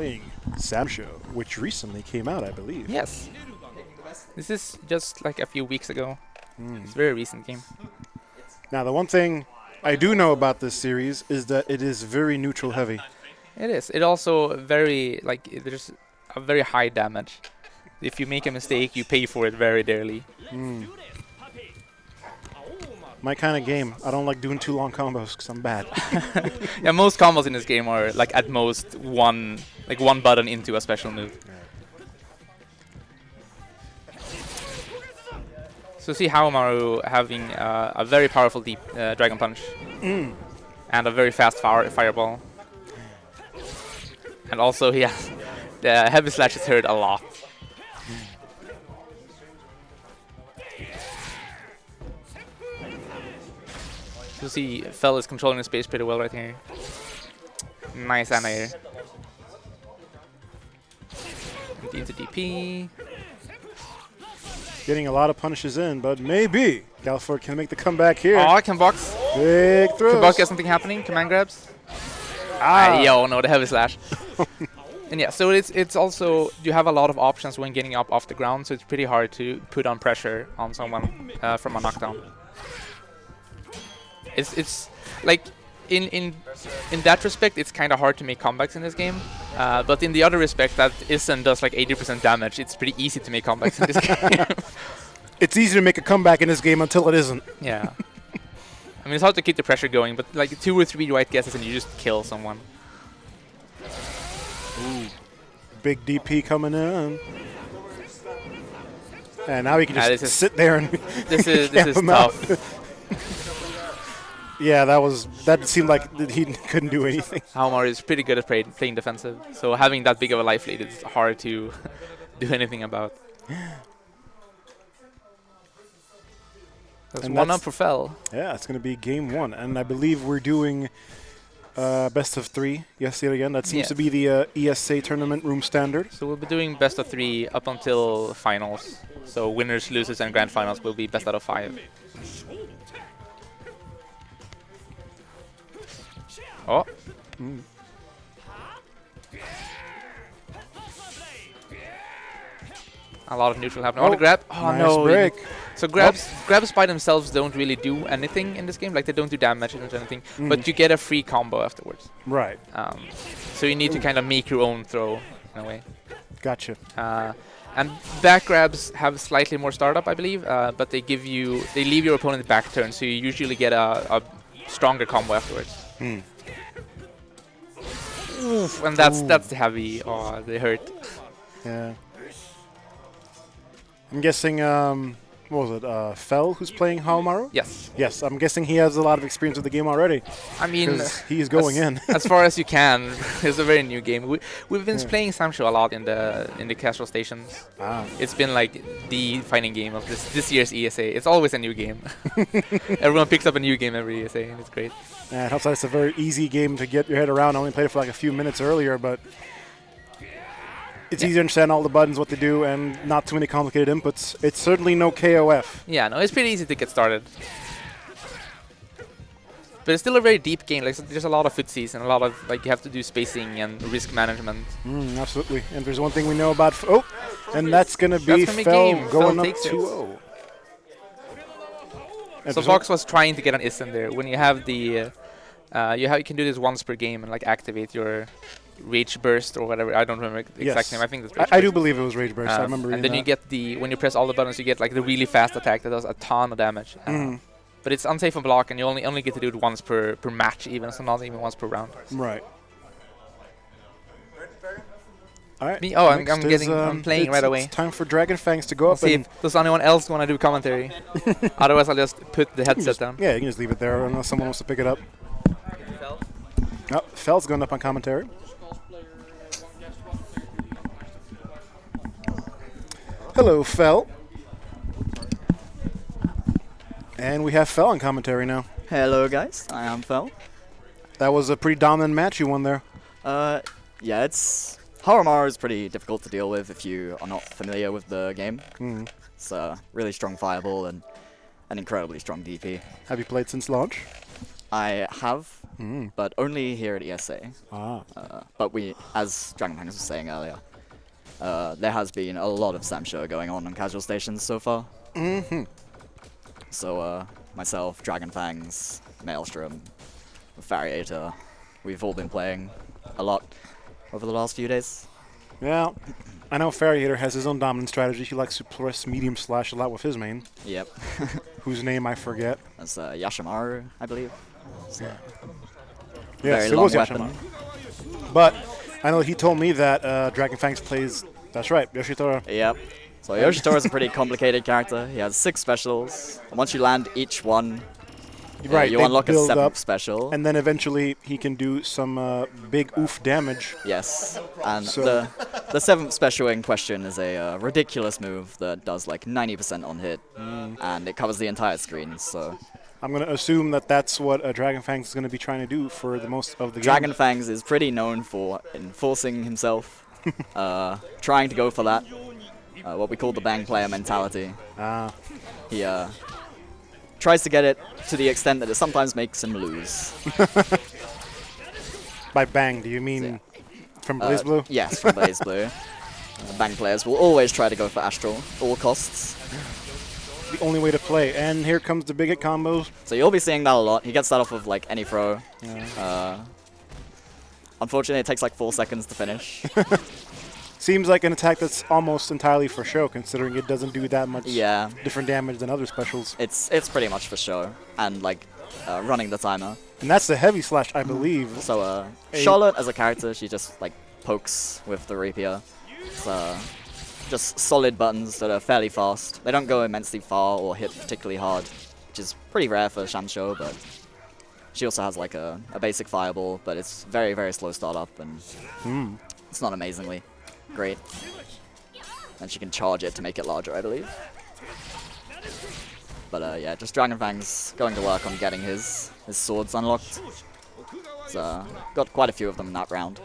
playing Samsho, which recently came out, I believe. Yes. This is just like a few weeks ago. It's a very recent game. Now, the one thing I do know about this series is that it is very neutral heavy. It is. It also very there's a very high damage. If you make a mistake, you pay for it very dearly. My kind of game. I don't like doing too long combos because I'm bad. Yeah, most combos in this game are like at most one button into a special move. So see Haomaru having a very powerful deep Dragon Punch and a very fast fireball. And also he has the heavy slash is hurt a lot. So see Fel is controlling the space pretty well right here. Nice anti-air. Into DP. Getting a lot of punishes in, but maybe Galford can make the comeback here. Oh, can box. Big throw. Can box get something happening? Command grabs. Yo, no, the heavy slash. And yeah, so it's also you have a lot of options when getting up off the ground, so it's pretty hard to put on pressure on someone from a knockdown. It's like in that respect, it's kind of hard to make comebacks in this game. But in the other respect, that Isen does like 80% damage. It's pretty easy to make comebacks in this game. It's easy to make a comeback in this game until it isn't. Yeah. I mean, it's hard to keep the pressure going, but like 2 or 3 right guesses and you just kill someone. Ooh. Big DP coming in. And now he can just sit there and this is tough. Yeah, that seemed like he couldn't do anything. Haomaru is pretty good at playing defensive, so having that big of a life lead is hard to do anything about. That's 1-up for Fel. Yeah, it's going to be game 1, and I believe we're doing best of 3. Yes, yet again. That seems to be the ESA tournament room standard. So we'll be doing best of 3 up until finals. So winners, losers, and grand finals will be best out of 5. Oh. A lot of neutral happening. Oh, the grab. Oh, nice no. Break. So grabs by themselves don't really do anything in this game. Like, they don't do damage or anything. But you get a free combo afterwards. Right. So you need to kind of make your own throw, in a way. Gotcha. And back grabs have slightly more startup, I believe. But they leave your opponent back turn. So you usually get a stronger combo afterwards. Oof, and that's heavy. Oh, they hurt. Yeah. I'm guessing, what was it, Fel who's playing Haomaru? Yes. Yes, I'm guessing he has a lot of experience with the game already. I mean, he's going in. As far as you can. It's a very new game. We've been playing Samsho a lot in the casual stations. It's been like the fighting game of this year's ESA. It's always a new game. Everyone picks up a new game every ESA, and it's great. Yeah, it helps that it's a very easy game to get your head around. I only played it for like a few minutes earlier, but it's easy to understand all the buttons, what to do, and not too many complicated inputs. It's certainly no KOF. Yeah, no, it's pretty easy to get started. But it's still a very deep game. Like, so there's a lot of footsies and a lot of, like, you have to do spacing and risk management. Absolutely. And there's one thing we know about... and that's going to be Fel going up 2-0. So Vox was trying to get an Isen there. When you have the... you can do this once per game and, like, activate your Rage Burst or whatever. I don't remember the exact name. I think that's Rage Burst. I do believe it was Rage Burst. I remember and then you get when you press all the buttons, you get, like, the really fast attack that does a ton of damage. But it's unsafe on block, and you only get to do it once per match even, so not even once per round. Right. All right. I'm playing right away. It's time for Dragon Fangs to go up. See if does anyone else want to do commentary? Otherwise, I'll just put the headset down. Yeah, you can just leave it there unless someone wants to pick it up. Oh, Fel's going up on commentary. Hello, Fel. And we have Fel on commentary now. Hello, guys. I am Fel. That was a pretty dominant match you won there. Yeah, Haomaru is pretty difficult to deal with if you are not familiar with the game. It's a really strong fireball and an incredibly strong DP. Have you played since launch? I have. but only here at ESA. Ah. But we, as Dragonfangs was saying earlier, there has been a lot of Samsho going on casual stations so far. So myself, Dragonfangs, Maelstrom, Variator, we've all been playing a lot over the last few days. Yeah. I know Variator has his own dominant strategy. He likes to press medium slash a lot with his main, Yep. whose name I forget. That's Yashimaru, I believe. So, Yes, very it long was weapon. Yashimaru. But I know he told me that Dragonfangs plays, that's right, Yoshitora. Yep. So Yoshitora is a pretty complicated character. He has 6 specials. And once you land each one, Right, you they unlock a build 7th up, special. and then eventually he can do some big oof damage. Yes, and So- the 7th special in question is a ridiculous move that does like 90% on hit, and it covers the entire screen. So I'm going to assume that that's what Dragonfangs is going to be trying to do for the most of the game. Dragonfangs is pretty known for enforcing himself, trying to go for that, what we call the bang player mentality. Ah, He tries to get it to the extent that it sometimes makes him lose. by bang, do you mean from Blaze Blue? Yes, from Blaze Blue. Bang players will always try to go for Astral, all costs. The only way to play. And here comes the big hit combos. So you'll be seeing that a lot. He gets that off of like any throw. Yeah. Unfortunately, it takes like 4 seconds to finish. Seems like an attack that's almost entirely for show, considering it doesn't do that much Yeah, different damage than other specials. it's pretty much for show and like running the timer. And that's the heavy slash, I believe. So Charlotte as a character, she just like pokes with the rapier. So just solid buttons that are fairly fast. They don't go immensely far or hit particularly hard, which is pretty rare for Shamsho, but she also has like a basic fireball, but it's very, very slow startup and it's not amazingly great. And she can charge it to make it larger, I believe. But yeah, just Dragonfang's going to work on getting his swords unlocked. So got quite a few of them in that round.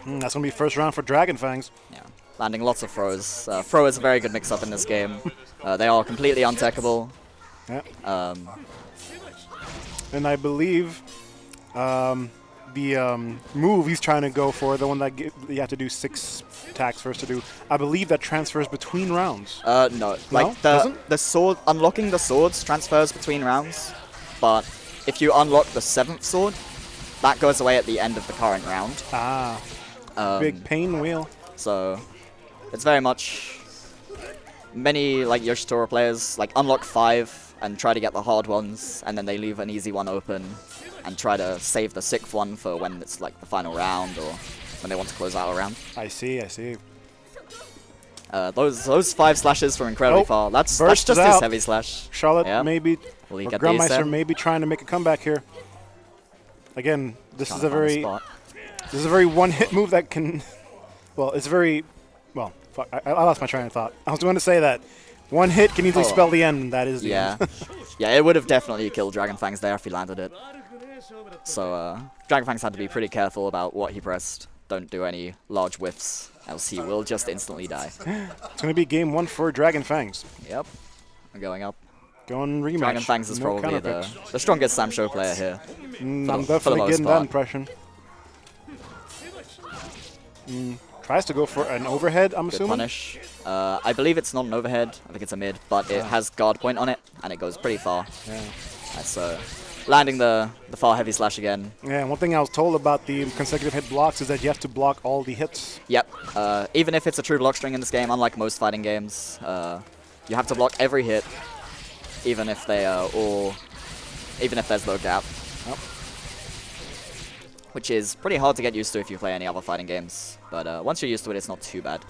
That's going to be first round for Dragonfangs. Yeah, landing lots of throws. Throw is a very good mix-up in this game. They are completely untechable. Yeah. And I believe the move he's trying to go for, the one that you have to do 6 attacks first to do, I believe that transfers between rounds. No, like Doesn't? the sword, unlocking the swords transfers between rounds, but if you unlock the 7th sword, that goes away at the end of the current round. Ah, big pain wheel. So it's very much many like Yoshitora players like unlock 5 and try to get the hard ones, and then they leave an easy one open and try to save the 6th one for when it's like the final round or when they want to close out a round. I see, I see. Those 5 slashes from incredibly far. That's bursts just out. his heavy slash. Charlotte Yeah. maybe, Will he or get the Grandmeister ESA? maybe trying to make a comeback here. Again, this Trying is to a find the very spot. one-hit move that can, well, it's very, well, fuck, I lost my train of thought. I was going to say that one hit can easily Oh. spell the end, and that is the Yeah, end. yeah, it would have definitely killed Dragonfangs there if he landed it. So Dragonfangs had to be pretty careful about what he pressed. Don't do any large whiffs, else he will just instantly die. It's going to be game 1 for Dragonfangs. Yep, I'm going up. Going rematch. Dragonfangs is No probably counterpicks. the strongest Samsho player here. I'm for the definitely most getting that part. impression. Tries to go for an overhead, I'm Good assuming. punish. I believe it's not an overhead. I think it's a mid, but it has guard point on it, and it goes pretty far. Yeah. So landing the far heavy slash again. Yeah, one thing I was told about the consecutive hit blocks is that you have to block all the hits. Yep. Even if it's a true block string in this game, unlike most fighting games, you have to block every hit, even if they are all, even if there's no gap. Yep. Which is pretty hard to get used to if you play any other fighting games. But once you're used to it, it's not too bad.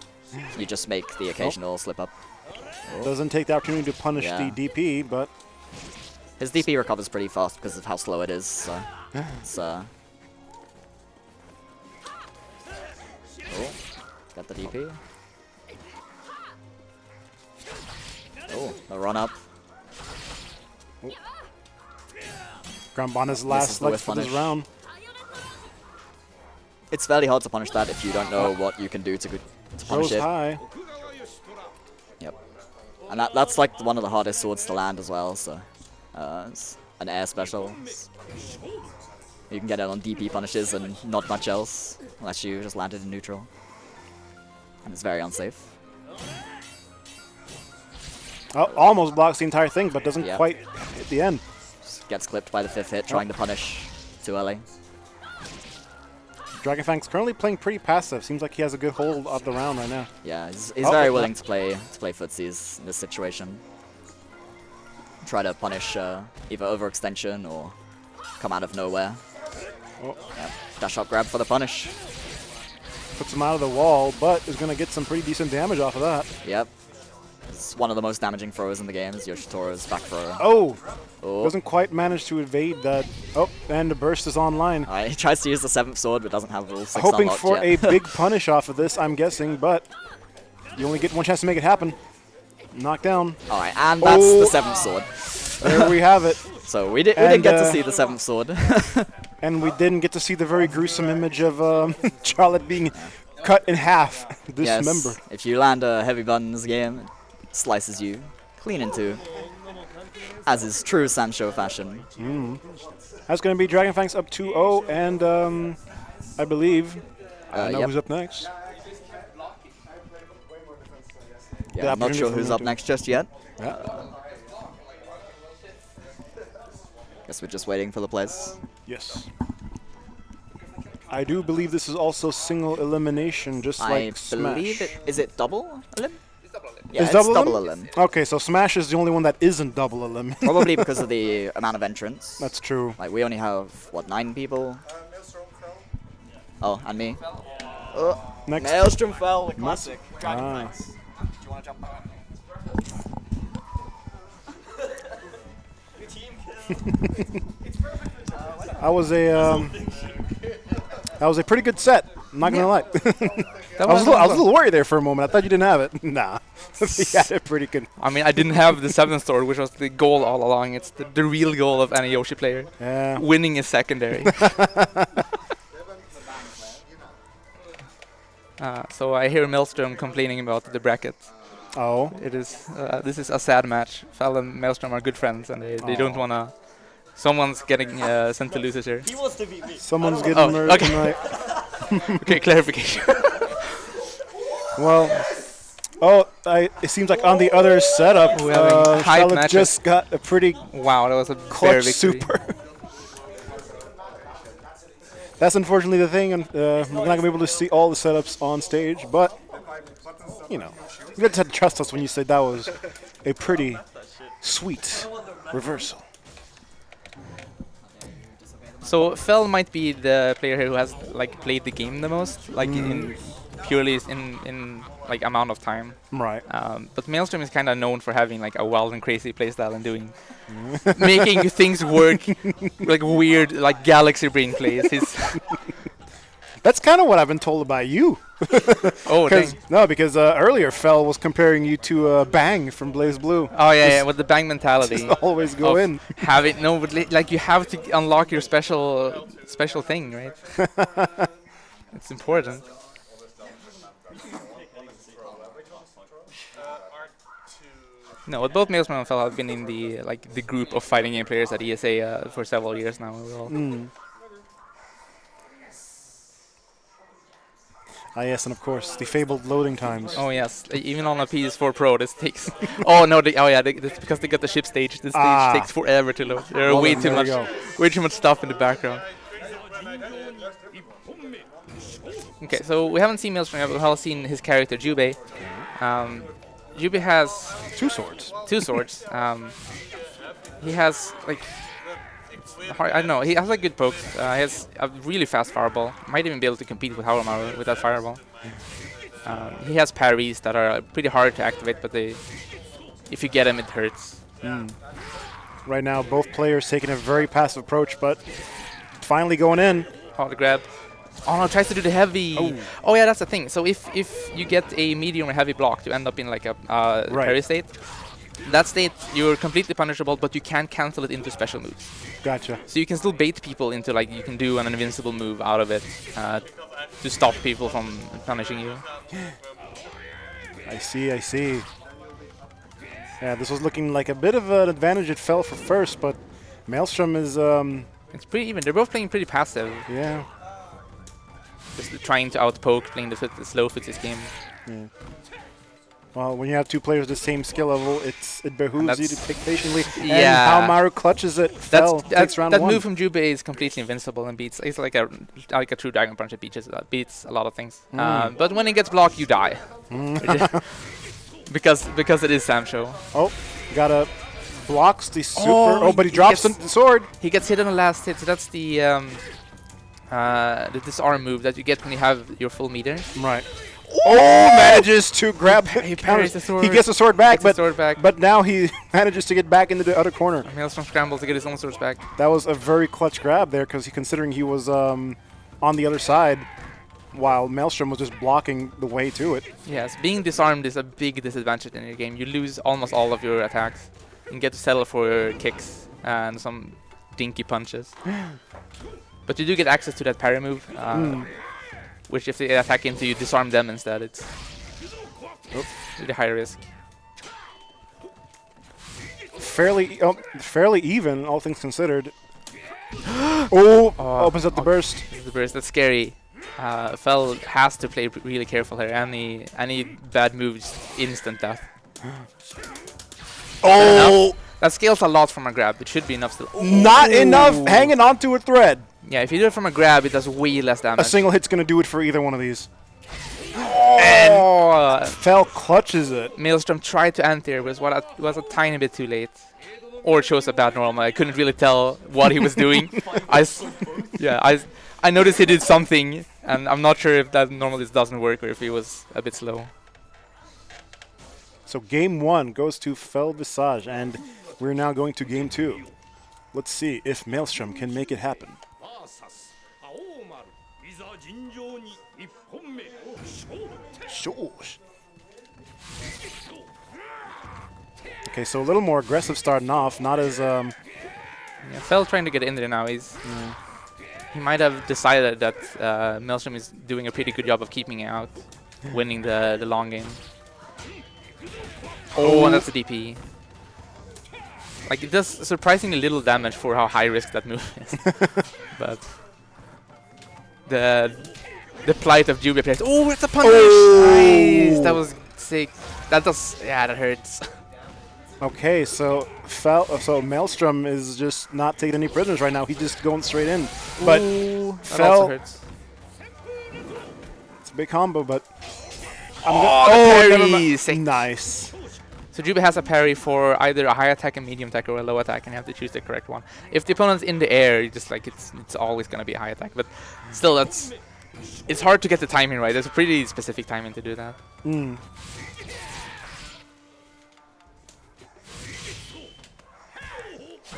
You just make the occasional slip up. Doesn't take the opportunity to punish Yeah. the DP, but His DP recovers pretty fast because of how slow it is. So it's oh, got the DP. Oh, the run up. Grambana's is last the leg whiff for this punish. round. It's fairly hard to punish that if you don't know what you can do to punish Goes it. high. Yep. And that's like one of the hardest swords to land as well. So it's an air special. You can get it on DP punishes and not much else, unless you just landed in neutral. And it's very unsafe. Oh, almost blocks the entire thing, but doesn't Yep. quite hit the end. Just gets clipped by the 5th hit, trying to punish too early. Dragonfang's currently playing pretty passive. Seems like he has a good hold of the round right now. Yeah, he's Oh, very no. willing to play footsies in this situation. Try to punish either overextension or come out of nowhere. Oh. Yep. Dash up grab for the punish. Puts him out of the wall, but is going to get some pretty decent damage off of that. Yep. It's one of the most damaging throws in the game is Yoshitoru's back throw. Oh! Oh. Doesn't quite manage to evade that. Oh, and the burst is online. He tries to use the 7th sword, but doesn't have rule 6 Hoping unlocked for yet. a big punish off of this, I'm guessing, but you only get one chance to make it happen. Knocked down. Alright, and that's Oh. the 7th sword. There we have it. So we didn't get to And, see the 7th sword. And we didn't get to see the very gruesome image of Charlotte being cut in half, dismembered. Yes, if you land a heavy button in this game, it slices you clean in two. As is true Sancho fashion. That's going to be Dragonfang's up 2-0, and I believe I know Yep. who's up next. Yeah, I'm not opportunity sure for who's me up to- next just yet. Yeah. Guess we're just waiting for the place. Yes. I do believe this is also single elimination, just I like Smash. believe it. Is it double elim? Yeah, Is it's double double elim? elim. Okay, so Smash is the only one that isn't double elim. Probably because of the amount of entrants. That's true. Like we only have what 9 people. Oh, and me. Oh, Next. Maelstrom fell. The classic. Ah. Do you want to jump on? That was a pretty good set. I'm not gonna lie. That I was a little worried there for a moment. I thought you didn't have it. Nah, he had it pretty good. I mean, I didn't have the 7th sword, which was the goal all along. It's the real goal of any Yoshi player. Yeah. Winning is secondary. So I hear Maelstrom complaining about the bracket. Oh. It is this is a sad match. Fel and Maelstrom are good friends, and they don't wanna. Someone's getting sent to losers here. He wants to beat me. Someone's getting Oh, murdered okay. tonight. Okay, clarification. Well, it seems like on the other setup, We're having hype Charlotte matches. just got a pretty Wow, that was a fair clutch victory. super. That's unfortunately the thing, and we're not going to be able to see all the setups on stage, but, you know, you got to trust us when you said that was a pretty sweet reversal. So Fel might be the player here who has like played the game the most, like in purely in like amount of time. Right. But Maelstrom is kind of known for having like a wild and crazy playstyle and doing, making things work, like weird, like galaxy brain plays. That's kind of what I've been told about you. Oh, dang. No, because earlier Fel was comparing you to Bang from Blaze Blue. Oh yeah, with the bang mentality. Just always go of in. Having no, but like you have to unlock your special thing, right? It's important. No, but both Maelstrom and Fel have been in the group of fighting game players at ESA for several years now. Ah, yes, and of course, the fabled loading times. Oh yes, even on a PS4 Pro, this takes. Oh no, that's because they got the ship stage. This stage takes forever to load. There are Well, way then, too there much, you way too much stuff in the background. Okay, so we haven't seen Maelstrom yet, but we have seen his character Jubei. Jubei has Two swords. two swords. He has like. I don't know. He has like good pokes. He has a really fast fireball. Might even be able to compete with Harumaru with that fireball. He has parries that are pretty hard to activate, but if you get them, it hurts. Right now, both players taking a very passive approach, but finally going in. Oh, the grab. Oh no, tries to do the heavy. Oh yeah, that's the thing. So if you get a medium or heavy block, you end up in like a parry state. That state, you're completely punishable, but you can't cancel it into special moves. Gotcha. So you can still bait people into like you can do an invincible move out of it to stop people from punishing you. I see, I see. Yeah, this was looking like a bit of an advantage. It fell for first, but Maelstrom is It's pretty even. They're both playing pretty passive. Yeah. Just trying to outpoke, playing the slow footsies game. Yeah. Well, when you have two players the same skill level, it behooves you to pick patiently. Yeah. And how Maru clutches it, takes round that one. move from Jube is completely invincible and beats. It's like a true Dragon Punch that beats a lot of things. But when it gets blocked, you die. because it is Samsho. Oh, gotta blocks the super. But he drops the sword. He gets hit on the last hit. So that's the disarm move that you get when you have your full meter. Right. Oh, manages to grab. He parries the sword. He gets the sword back, but but now he manages to get back into the other corner. Maelstrom scrambles to get his own swords back. That was a very clutch grab there, because considering he was on the other side, while Maelstrom was just blocking the way to it. Yes, being disarmed is a big disadvantage in your game. You lose almost all of your attacks. You get to settle for kicks and some dinky punches. But you do get access to that parry move. Which if they attack into you, disarm them instead. It's really high risk. Fairly even, all things considered. Opens up the burst. The burst, that's scary. Fel has to play really careful here. Any bad moves, instant death. That scales a lot from a grab. It should be enough still. Not enough, hanging onto a thread. Yeah, if you do it from a grab, it does way less damage. A single hit's gonna do it for either one of these. And Fel clutches it. Maelstrom tried to anti-air, but it was a tiny bit too late. Or it shows a bad normal. I couldn't really tell what he was doing. I noticed he did something, and I'm not sure if that normally doesn't work or if he was a bit slow. So game one goes to Fel Visage, and we're now going to game two. Let's see if Maelstrom can make it happen. Okay, so a little more aggressive starting off, not as Fel trying to get in there now. He might have decided that Maelstrom is doing a pretty good job of keeping it out, winning the long game. And that's a DP. Like, it does surprisingly little damage for how high risk that move is. But the plight of Jube players. Oh, it's a punish! Nice! That was sick. That hurts. Okay, so Maelstrom is just not taking any prisoners right now. He's just going straight in. But that also hurts. It's a big combo, but never mind. Nice. So Jube has a parry for either a high attack, a medium attack, or a low attack, and you have to choose the correct one. If the opponent's in the air, you just like it's always gonna be a high attack. But still, it's hard to get the timing right. There's a pretty specific timing to do that.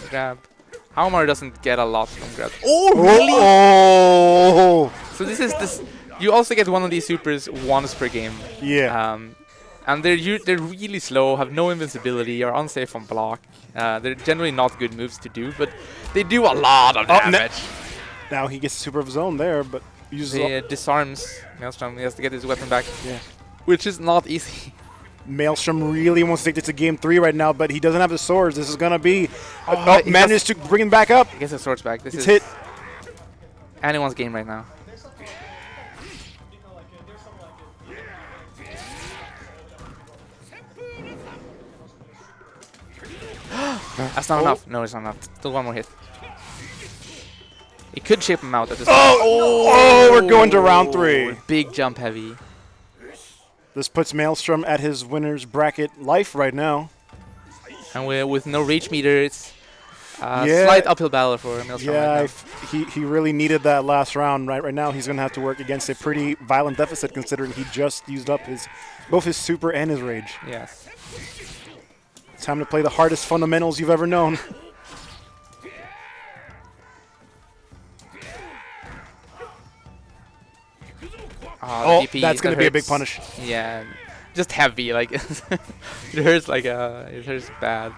Grab. Haumar doesn't get a lot from grab. Oh, really? So this. You also get one of these supers once per game. Yeah. And they're really slow, have no invincibility, are unsafe on block. They're generally not good moves to do, but they do a lot of damage. Now he gets super of his own there, but uses disarms Maelstrom. He has to get his weapon back, yeah, which is not easy. Maelstrom really wants to take it to game 3 right now, but he doesn't have the swords. This is gonna be managed to bring him back up. He gets his swords back. This is hit anyone's game right now. That's not enough. No, it's not enough. Still one more hit. He could chip him out at this point. We're going to round 3. Big jump heavy. This puts Maelstrom at his winner's bracket life right now. And with no reach meter, it's a slight uphill battle for Maelstrom right now. He really needed that last round. Right now, he's going to have to work against a pretty violent deficit, considering he just used up both his super and his rage. Yes. Time to play the hardest fundamentals you've ever known. DP, that's going to be a big punish. Yeah, just heavy. Like it hurts. It hurts bad.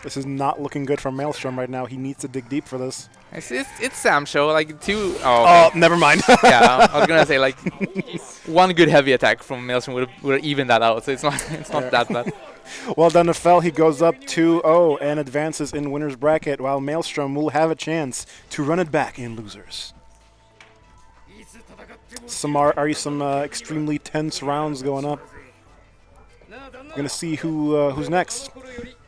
This is not looking good for Maelstrom right now. He needs to dig deep for this. It's Sam show, like two. Oh, never mind. Yeah, I was gonna say like one good heavy attack from Maelstrom would have evened that out. So it's not that bad. Well done to Fell. He goes up 2-0 and advances in winner's bracket, while Maelstrom will have a chance to run it back in losers. Some extremely tense rounds going up. Gonna see who's next.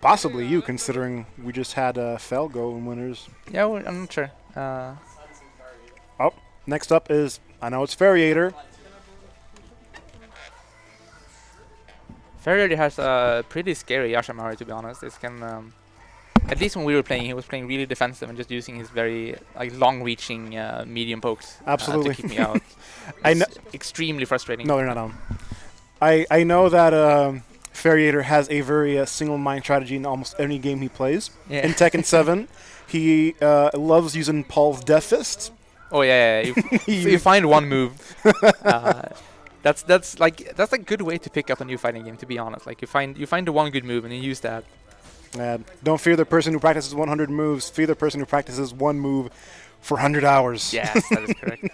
Possibly you, considering we just had Fell go in winners. Yeah, I'm not sure. Oh, next up is, I know it's Farriator. Farriator has a pretty scary Yashamaro, to be honest. It's at least when we were playing, he was playing really defensive and just using his very long-reaching medium pokes Absolutely. to keep me out. I know. Extremely frustrating. No, they're not on. I know that Farriator has a very single mind strategy in almost any game he plays. Yeah. In Tekken 7, he loves using Paul's Death Fist. Oh yeah. You find one move. That's a good way to pick up a new fighting game. To be honest, like you find the one good move and you use that. Don't fear the person who practices 100 moves. Fear the person who practices one move for 100 hours. Yes, that is correct.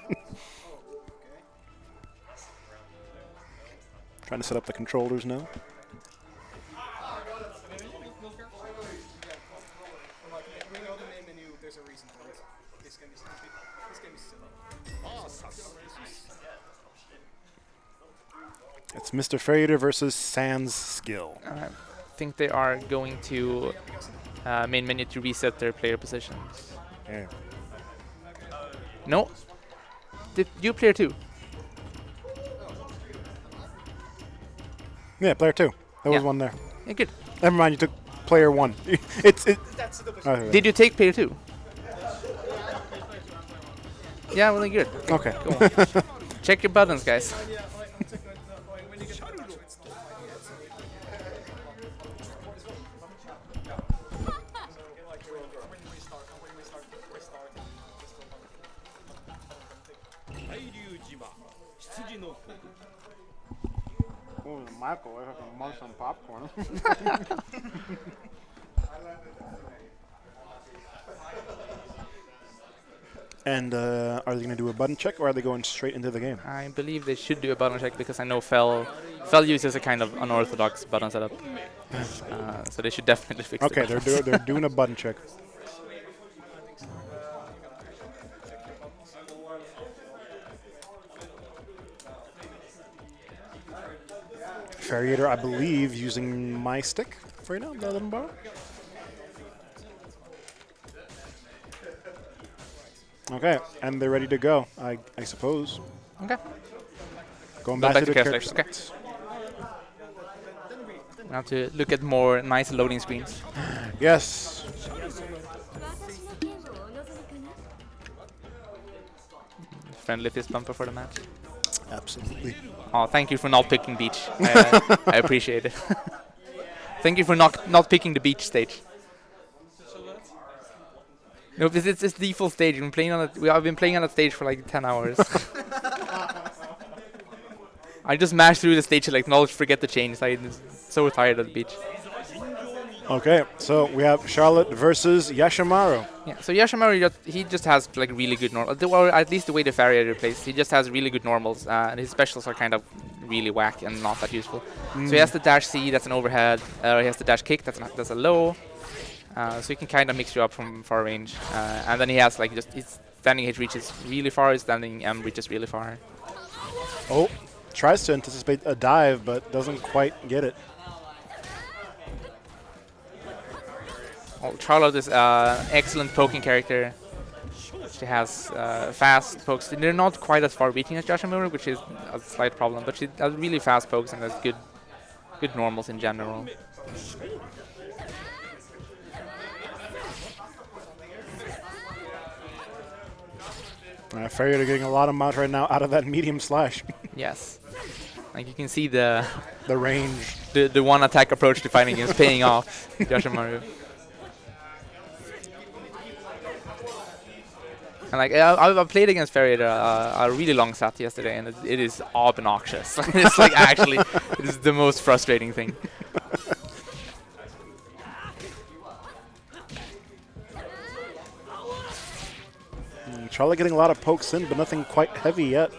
Trying to set up the controllers now. It's Mr. Farriator versus Sans Skill. I think they are going to main menu to reset their player positions. Yeah. No. Did you player 2? Yeah, player 2. There was Yeah. one there. Yeah, good. Never mind, you took player 1. Did you take player 2? Yeah, really good. Okay. Cool. Check your buttons, guys. Oh, Michael, I have to munch some popcorn. And are they going to do a button check, or are they going straight into the game? I believe they should do a button check because I know Fell uses a kind of unorthodox button setup. So they should definitely fix it. Okay, they're doing a button check. Farriator, I believe, using my stick right now. Did I let him borrow? Okay, and they're ready to go, I suppose. Okay. Going Go back to the character character selects. selects. We have to look at more nice loading screens. Yes. Friendly fist bumper for the match. Absolutely. Oh, thank you for not picking beach. I appreciate it. Thank you for not picking the beach stage. No, because it's this default stage. I've been playing on that stage for like 10 hours. I just mash through the stage like knowledge, forget the change. I'm so tired of the beach. Okay, so we have Charlotte versus Yashimaru. Yeah, so Yashimaru, he just has like really good normals. Or at least the way the Farriator plays, he just has really good normals. And his specials are kind of really whack and not that useful. So he has the dash C, that's an overhead. He has the dash kick, that's a low. So he can kind of mix you up from far range. And then he has like his standing H reaches really far, his standing M reaches really far. Oh, tries to anticipate a dive, but doesn't quite get it. Well, Charlotte is an excellent poking character. She has fast pokes. They're not quite as far reaching as Yashimaru, which is a slight problem, but she has really fast pokes and has good normals in general. Farriator getting a lot of amount right now out of that medium slash. Yes. Like you can see the range. The one attack approach to fighting is paying off Yashimaru. And like I played against Farriator a really long set yesterday, and it is obnoxious. It's like actually, it is the most frustrating thing. Charlotte getting a lot of pokes in, but nothing quite heavy yet.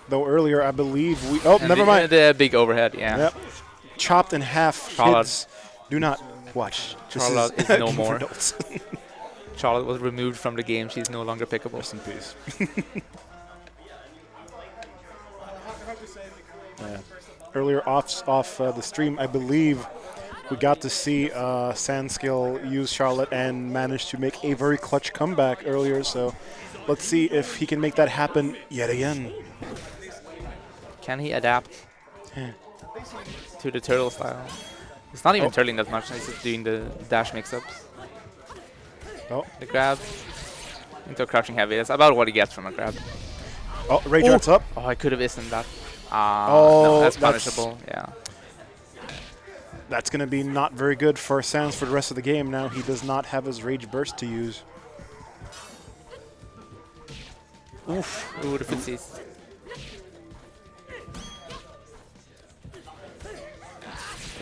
Though earlier, I believe we... Oh, And never mind. The big overhead, yeah. Yep. Chopped in half. Charlotte. Kids, do not watch. This Charlotte is a no game for more. adults. Charlotte was removed from the game. She's no longer pickable. Rest in peace. Yeah. Earlier off the stream, I believe we got to see Sandskill use Charlotte and manage to make a very clutch comeback earlier. So let's see if he can make that happen yet again. Can he adapt to the turtle style? He's not even turtling that much. He's just doing the dash mix-ups. Oh, The grab into a crouching heavy. That's about what he gets from a grab. oh, Rage Art's up. Oh, I could have isn't that. Oh, No, that's that's- punishable. Yeah. That's going to be not very good for Sans for the rest of the game. Now he does not have his Rage Burst to use. Oof. Ooh, the footsies.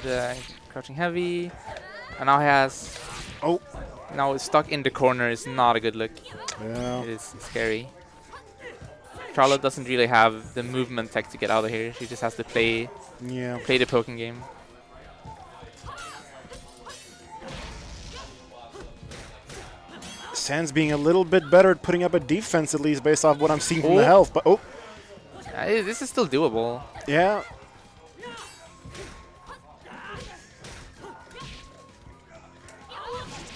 The crouching heavy. And now he has... Oh, Now it's stuck in the corner. Is not a good look. yeah. It is scary. Charlotte doesn't really have the movement tech to get out of here. She just has to play Yeah. the poking game. Sans being a little bit better at putting up a defense, at least based off what I'm seeing from the Oh. health. But oh, This is still doable. yeah.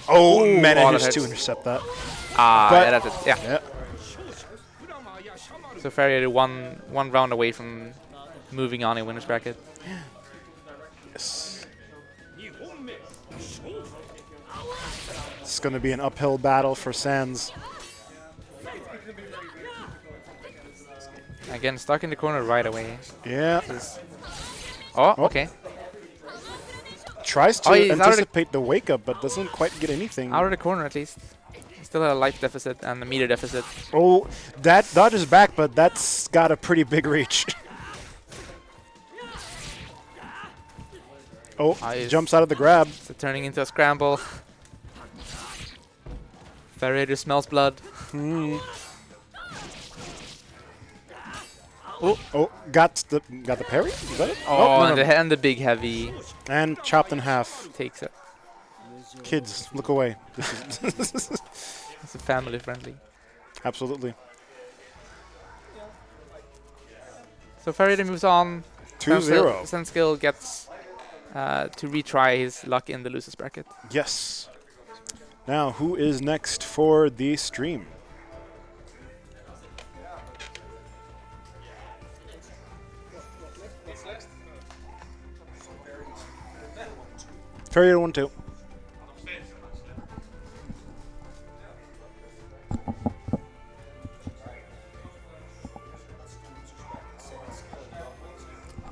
Oh, Ooh, manages that to hurts. intercept that. Yeah, that's it. Yeah. Yeah. So Farrier one round away from moving on in winner's bracket. Yes. It's going to be an uphill battle for Sans. Again, stuck in the corner right away. Yeah. Oh, Oh. okay. Tries to Oh, he's out of the- anticipate the wake up, but doesn't quite get anything. Out of the corner at least. Still a life deficit and a meter deficit. Oh, that dodges back, but that's got a pretty big reach. Oh, He's- jumps out of the grab. So turning into a scramble. Farrier smells blood. Oh, got the parry? Is that it? Oh, no, and, no. and the big heavy And chopped in half. takes it. Kids, look away. This is It's a family friendly. absolutely. So Farrier moves on. 2-0. Senskill gets to retry his luck in the losers bracket. Yes. Now, who is next for the stream? Farrier 1-2.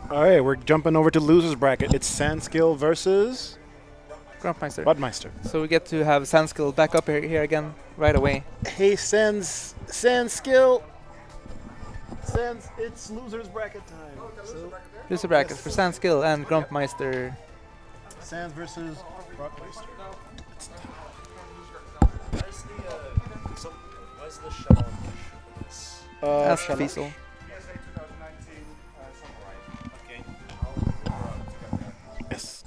All right, we're jumping over to losers bracket. It's Sandskill versus Grandmeister. Budmeister. So we get to have Sandskill back up here again right away. Hey, Sandskill. Sans, it's losers bracket time. So, Loser bracket for Sandskill and Grumpmeister. Sans versus Budmeister. Where's the Showdown? Ask Shalom. Fiesel. Yes.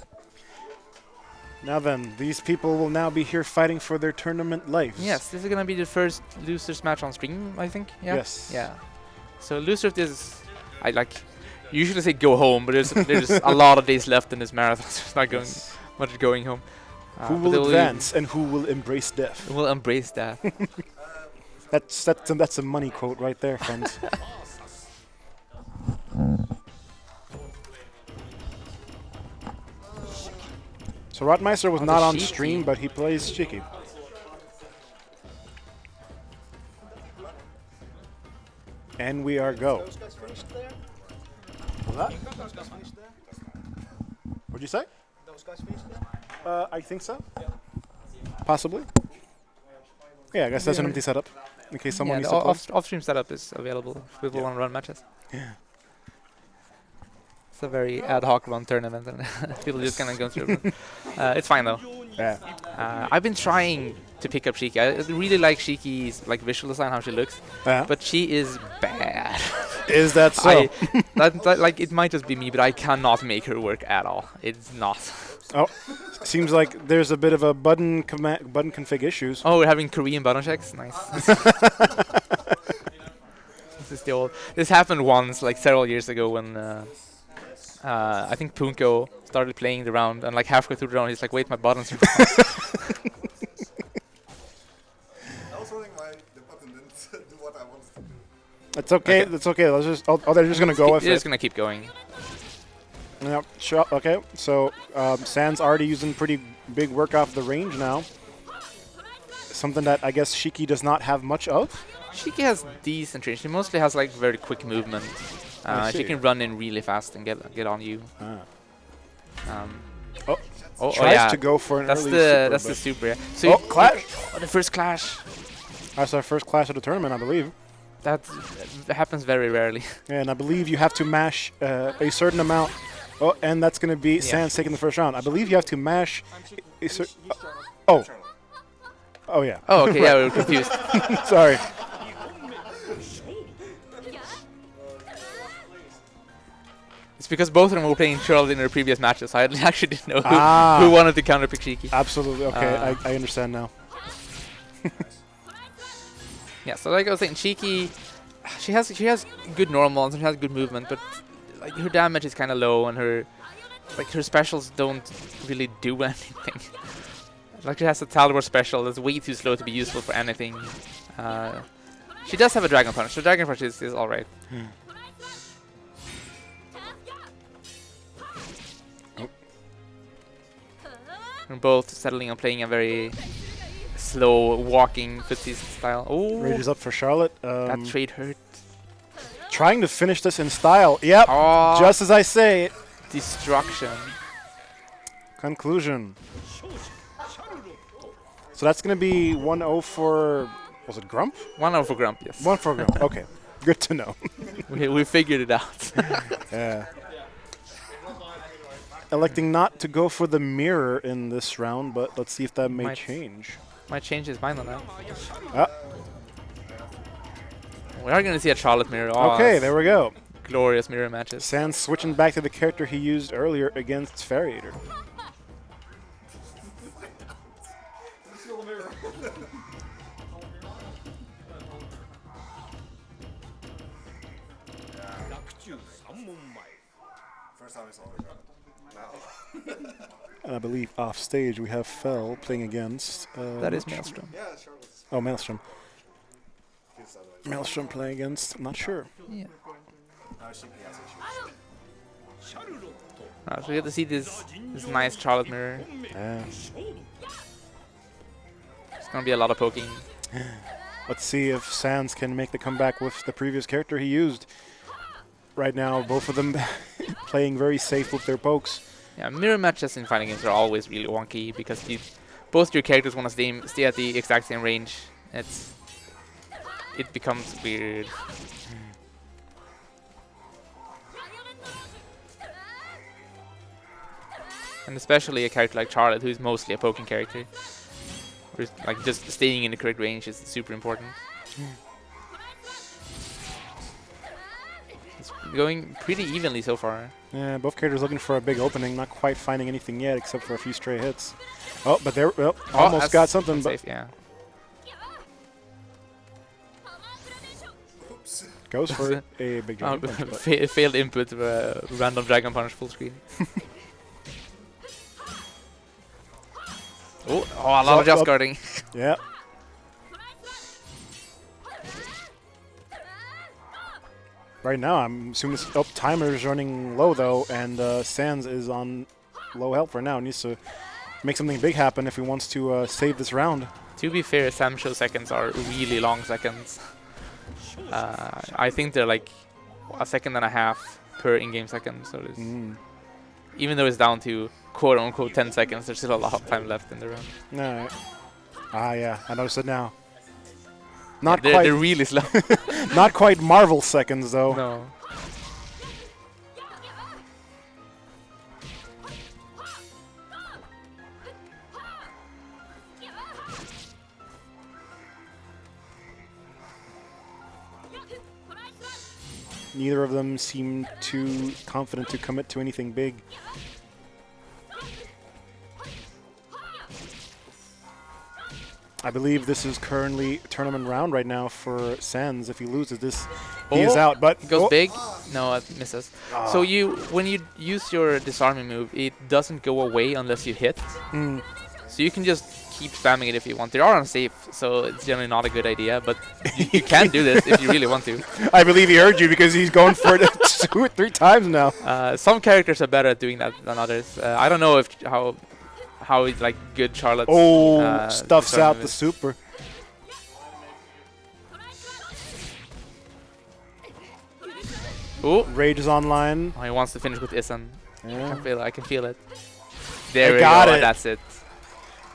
Now then, these people will now be here fighting for their tournament lives. Yes, this is gonna be the first losers match on stream, I think. Yeah. Yes. Yeah. So losers is, I like, usually say go home, but there's a lot of days left in this marathon. So it's not going much going home. Who but will they advance and who will embrace death? We'll embrace that. That's a money quote right there, friends. So Rotmeister was Oh, not the on Sheep stream, team. but he plays Cheeky. And we are go. Those guys finished there? What? Those guys finished there? What'd you say? Those guys finished there? I think so. Possibly. Yeah, I guess that's an empty setup. In case someone Yeah, needs the to play. off-stream setup is available if people want to run matches. Yeah. It's a very ad hoc run tournament, and people just kind of go through. It's fine though. Yeah. I've been trying to pick up Shiki. I really like Shiki's like visual design, how she looks, Yeah. but she is bad. Is that so? Like it might just be me, but I cannot make her work at all. It's not. Oh, seems like there's a bit of a button config issues. Oh, we're having Korean button checks. Nice. This is the old. This happened once, like several years ago, when I think Punko started playing the round, and like halfway through the round, he's like, "Wait, my buttons are wrong." I was running the button didn't do what I wanted to do. It's okay. Okay. That's okay. Let's just. Oh, they're just gonna go with They're it. just gonna keep going. Yep. Sure. Okay. So Sand's already using pretty big work off the range now. Something that I guess Shiki does not have much of. Shiki has decent range. She mostly has like very quick movement. I She see. can run in really fast and get on you. Oh, Oh, tries yeah. to go for an That's early the super, that's the but- super. Yeah. So Oh, clash! Oh, the first clash. That's our first clash of the tournament, I believe. That happens very rarely. And I believe you have to mash a certain amount. Oh, and that's going to be Sans taking the first round. I believe you have to mash a certain... Oh. Oh, yeah. Oh, okay. Yeah, we were confused. Sorry. It's because both of them were playing Charles in their previous matches. So I actually didn't know Ah. who wanted to counterpick Shiki. Absolutely. Okay, Uh, I understand now. Yeah. So like I was saying, Shiki, she has good normals and she has good movement, but like her damage is kind of low and her specials don't really do anything. Like she has a Talbot special that's way too slow to be useful for anything. She does have a Dragon Punch. So Dragon Punch is alright. We're both settling on playing a very slow walking footsies style. Oh, Rage is up for Charlotte. that trade hurt. Trying to finish this in style. Yep. Oh, Just as I say. destruction. Conclusion. So that's going to be 1-0 for... Was it Grump? 1-0 for Grump, yes. 1 for Grump. Okay. Good to know. We figured it out. Yeah. Electing not to go for the mirror in this round, but let's see if that may Might. change. Might change his mind on that. Ah, We are going to see a Charlotte mirror. Oh, okay, that's there we go. glorious mirror matches. Sans switching back to the character he used earlier against Farriator. First time I saw it. Now. And I believe off stage we have Fell playing against... That is Maelstrom. Yeah, Charlotte's. Oh, Maelstrom. Feels that way. Maelstrom playing against... I'm not sure. Yeah. Now she has issues. So we get to see this nice Charlotte mirror. Yeah. It's going to be a lot of poking. Let's see if Sans can make the comeback with the previous character he used. Right now, both of them playing very safe with their pokes. Yeah, mirror matches in fighting games are always really wonky because both your characters want to stay at the exact same range. It becomes weird. And especially a character like Charlotte, who's mostly a poking character. Where like just staying in the correct range is super important. It's going pretty evenly so far. Yeah, both characters looking for a big opening, not quite finding anything yet except for a few stray hits. Oh, but they're almost that's got something, but safe, yeah. Oops. goes for a big Oh, jump. punch, but failed input, random Dragon Punch full screen. Oh, a lot of just guarding. yeah. Right now, I'm assuming this timer is running low though, and Sans is on low health right now. Needs to make something big happen if he wants to save this round. To be fair, Samsho seconds are really long seconds. I think they're like a second and a half per in-game second. So there's even though it's down to quote-unquote 10 seconds, there's still a lot of time left in the round. All right. Ah, yeah, I noticed it now. Not Yeah, quite. they're really slow. Not quite Marvel seconds though. No. Neither of them seem too confident to commit to anything big. I believe this is currently tournament round right now for Sands. If he loses this, he is out. But It goes big. No, it misses. So when you use your disarming move, it doesn't go away unless you hit. So you can just keep spamming it if you want. They are unsafe, so it's generally not a good idea. But you can do this if you really want to. I believe he heard you because he's going for it 2 or 3 times now. Some characters are better at doing that than others. I don't know if how it's like good Charlotte's. Stuffs disarming out move the is. super. Ooh. Rage is online. Oh, he wants to finish with Isan. Yeah. I can feel it. There we got go. it. And that's it.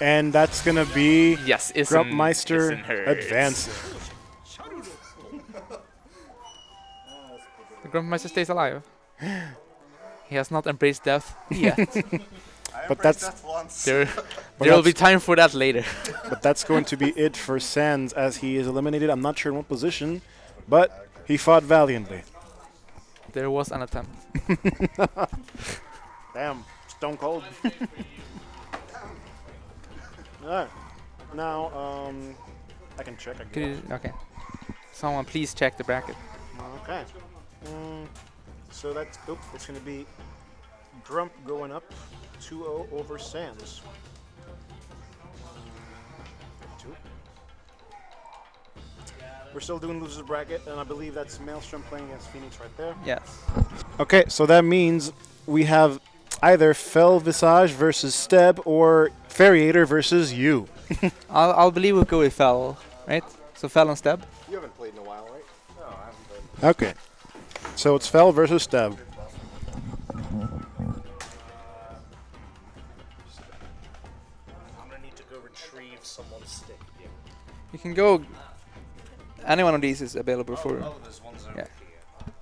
And that's going to be Yes, Isan. Grumpmeister Isan hurts. advancing. The Grumpmeister stays alive. He has not embraced death yet. But that's that once. There will be time for that later. but that's going to be it for Sands as he is eliminated. I'm not sure in what position, but he fought valiantly. There was an attempt. Damn, stone cold. Alright. Now, I can check Could again. you, okay. Someone please check the bracket. Okay. So that's it's going to be Grump going up 2-0 over Sands. 2. We're still doing losers bracket, and I believe that's Maelstrom playing against Phoenix right there. Yes. Okay, so that means we have either Fel Visage versus Steb or Ferriator versus you. I'll believe we'll go with Fel, right? So Fel and Steb. You haven't played in a while, right? No, I haven't played. Okay. So it's Fel versus Steb. I'm gonna need to go retrieve someone's stick. You can go. Any one of these is available for. Oh, there's one's over Yeah. here.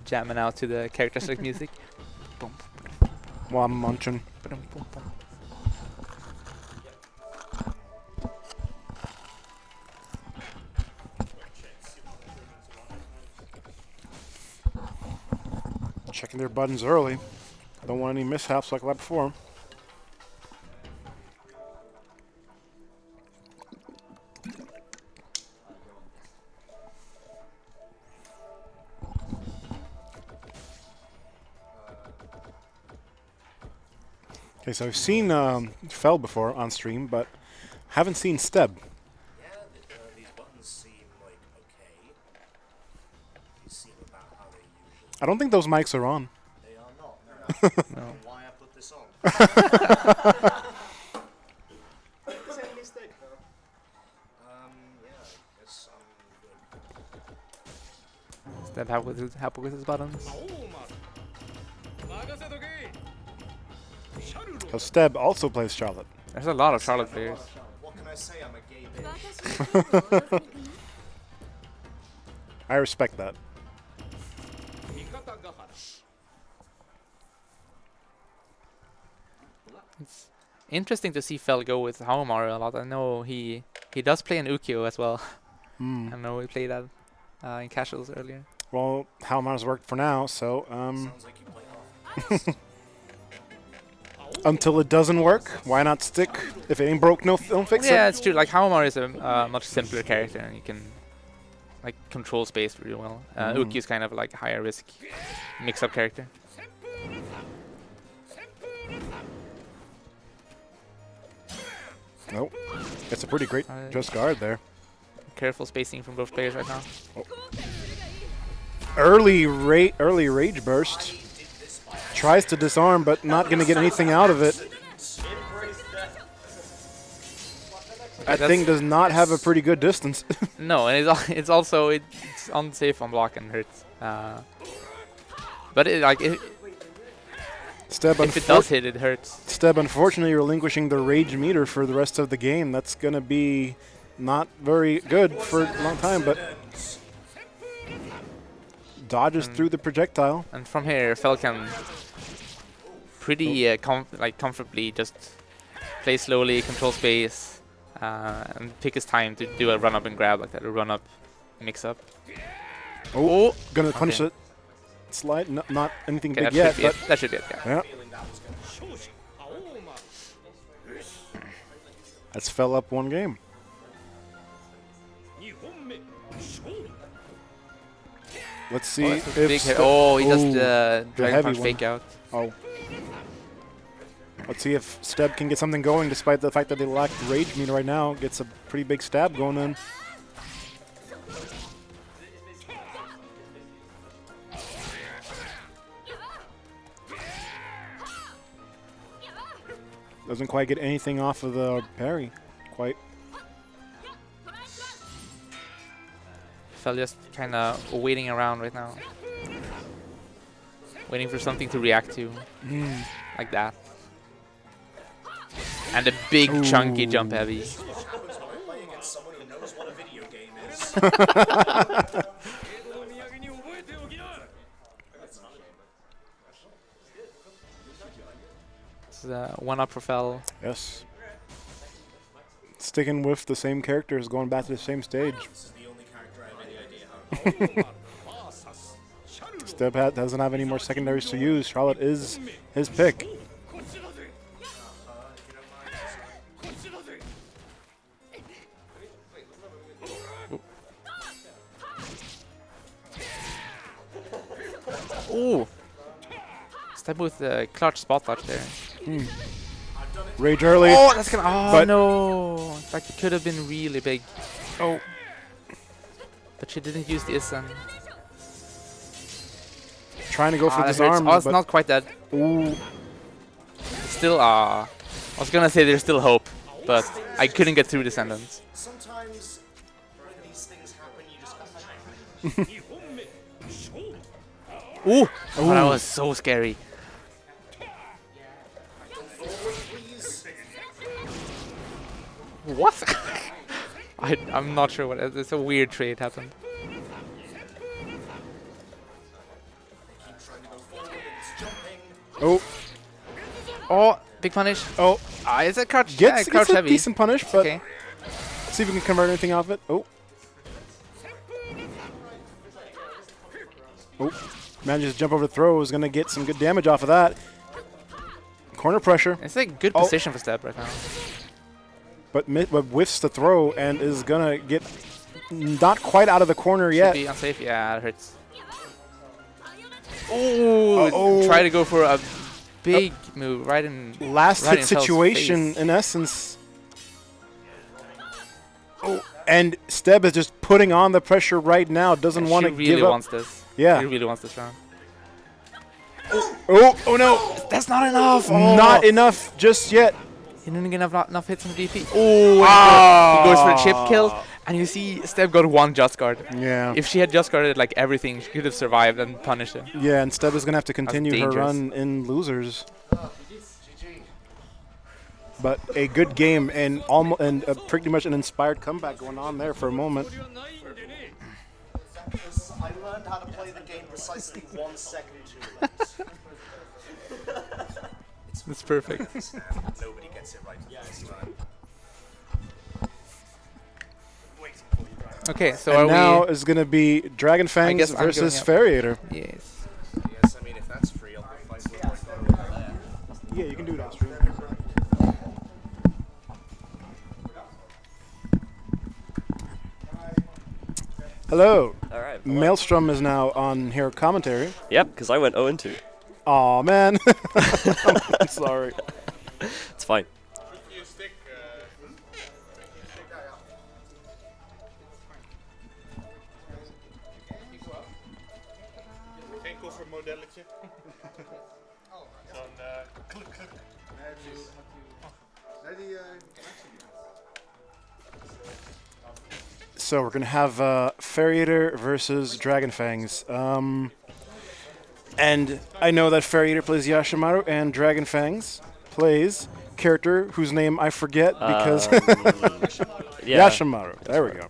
Jamming out to the character select music. Boom, While I'm munching. boom, boom, boom. Checking their buttons early. Don't want any mishaps like that before. Okay, so I've seen Fel before on stream, but haven't seen Steb. Yeah, these buttons seem like okay. They seem about how they usually. I don't think those mics are on. They are not. No. Why I put this on? Is any mistake though? Yeah, I guess I'm good. Steb happy with his buttons. So Steb also plays Charlotte. There's a lot of Charlotte players. What can I say? I'm a gay bitch. I respect that. It's interesting to see Fel go with Haomaru a lot. I know he does play in Ukyo as well. I know he played that in casuals earlier. Well, how Mars worked for now, so Sounds like you play half. until it doesn't work, why not stick? If it ain't broke, don't fix Yeah, it. it's true. Like Haomaru is a much simpler character, and you can like control space really well. Uki is kind of like a higher risk mix-up character. Nope. It's a pretty great just guard there. Careful spacing from both players right now. Early rage burst. Tries to disarm, but not going to get anything out of it. That thing does not have a pretty good distance. No, and it's also it's unsafe on block and hurts. But Steb, if it does hit, it hurts. Steb, unfortunately, relinquishing the rage meter for the rest of the game. That's going to be not very good for a long time, but dodges through the projectile. And from here, Fel can pretty comfortably just play slowly, control space, and pick his time to do a run up and grab like that, a run up mix up. Oh, gonna punish okay. it. Slide, not anything Okay, big that yet, should be but it. That should be it. Yeah. yeah. That's fell up one game. Let's see Oh, that's a if big Steb- oh, he does Ooh, the Dragon heavy Punch one. fake out. Oh. Let's see if Steb can get something going despite the fact that they lack Rage Meter right now. Gets a pretty big stab going in. Doesn't quite get anything off of the parry. Quite. Fell just kind of waiting around right now. Waiting for something to react to. Like that. And a big chunky jump heavy. Playing against someone who knows what a video game is. This is one up for Fell. Yes. Sticking with the same characters, going back to the same stage. This is the only character I have any idea how. Steb doesn't have any more secondaries to use. Charlotte is his pick. Ooh! Steb with the clutch spot dodge there. Rage early. Oh, that's gonna. Oh But- no! That could have been really big. Oh. But she didn't use the ESA. Trying to go for That hurts. disarm. Oh, it's but not quite dead. ooh. Still, I was gonna say there's still hope, but I couldn't get through the sentence. Sometimes when these things happen, you just have to change. Ooh! Oh, that was so scary. What? I'm not sure what. It's a weird trade happened. Oh. Oh, big punish. Oh. Is it crouch? Gets, yeah, crouch gets a heavy. decent punish, but Okay. see if we can convert anything off it. Oh. Oh. Manages to jump over the throw. Is going to get some good damage off of that. Corner pressure. It's a good Oh. position for Steb right now. But whiffs the throw and is going to get not quite out of the corner Should yet. be unsafe. Yeah, it hurts. Oh, Uh-oh. try to go for a big move right in. Last right hit in Fell's situation, face. in essence. Oh, and Steb is just putting on the pressure right now. Doesn't And want she to really give up. wants this. Yeah. She really wants this round. Oh no! That's not enough. Not enough just yet. He didn't get enough hits on the DP. Oh, he goes for a chip kill, and you see Steb got one just guard. Yeah. If she had just guarded like everything, she could have survived and punished him. Yeah, and Steb is going to have to continue her dangerous. run in losers. But a good game and pretty much an inspired comeback going on there for a moment. I learned how to play the game precisely 1 second too late. That's perfect. Nobody gets it right this time. Okay, so And are now we? is going to be Dragon Fangs guess I'm versus going Farriator. Yes. Yes, I mean, if that's free, I'll be fighting with my phone over there. Yeah, you can do it on stream. Hello. All right. Maelstrom is now on here commentary. Yep, because I went 0-2. Aw, man. I'm sorry. It's fine. Enkel voor modelletje. Zo'n kluk kluk. So we're going to have Farriator versus Dragon Fangs. And I know that Farriator plays Yashimaru and Dragon Fangs plays character whose name I forget because Yeah. Yashimaru. There we go.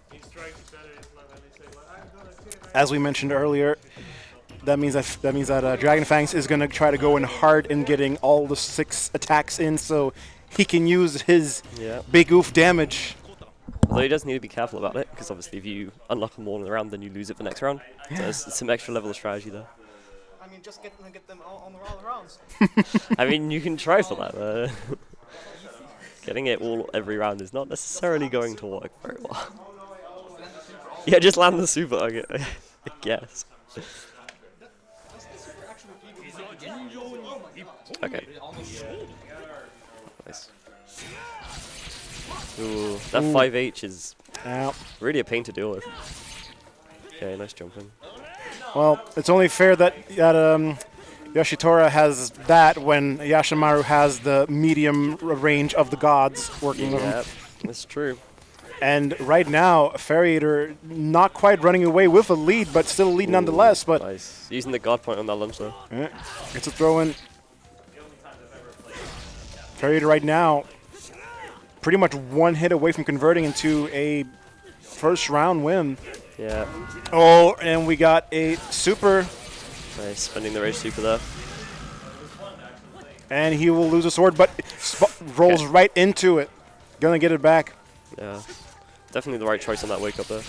As we mentioned earlier, that means that Dragon Fangs is going to try to go in hard in getting all the 6 attacks in, so he can use his Yeah. big oof damage Although he does need to be careful about it, because obviously if you unlock them all in the round, then you lose it for next round. So there's some extra level of strategy there. I mean, just get them on the rounds. I mean, you can try for that, but getting it all every round is not necessarily going to work very well. Yeah, just land the super, I guess. Okay. Nice. Ooh, that 5H is Ow. really a pain to deal with. Okay, nice jumping. Well, it's only fair that Yoshitora has that when Yashimaru has the medium range of the gods working with him. Yeah, that's true. And right now, Farriator not quite running away with a lead, but still a lead nonetheless. But Nice. Using the guard point on that lunge though. yeah, it's a throw in. Farriator right now, pretty much one hit away from converting into a first round win. Yeah. Oh, and we got a super, Nice. Spending the rage super there. and he will lose a sword, but rolls right into it. Gonna get it back. Yeah. Definitely the right choice on that wake up there.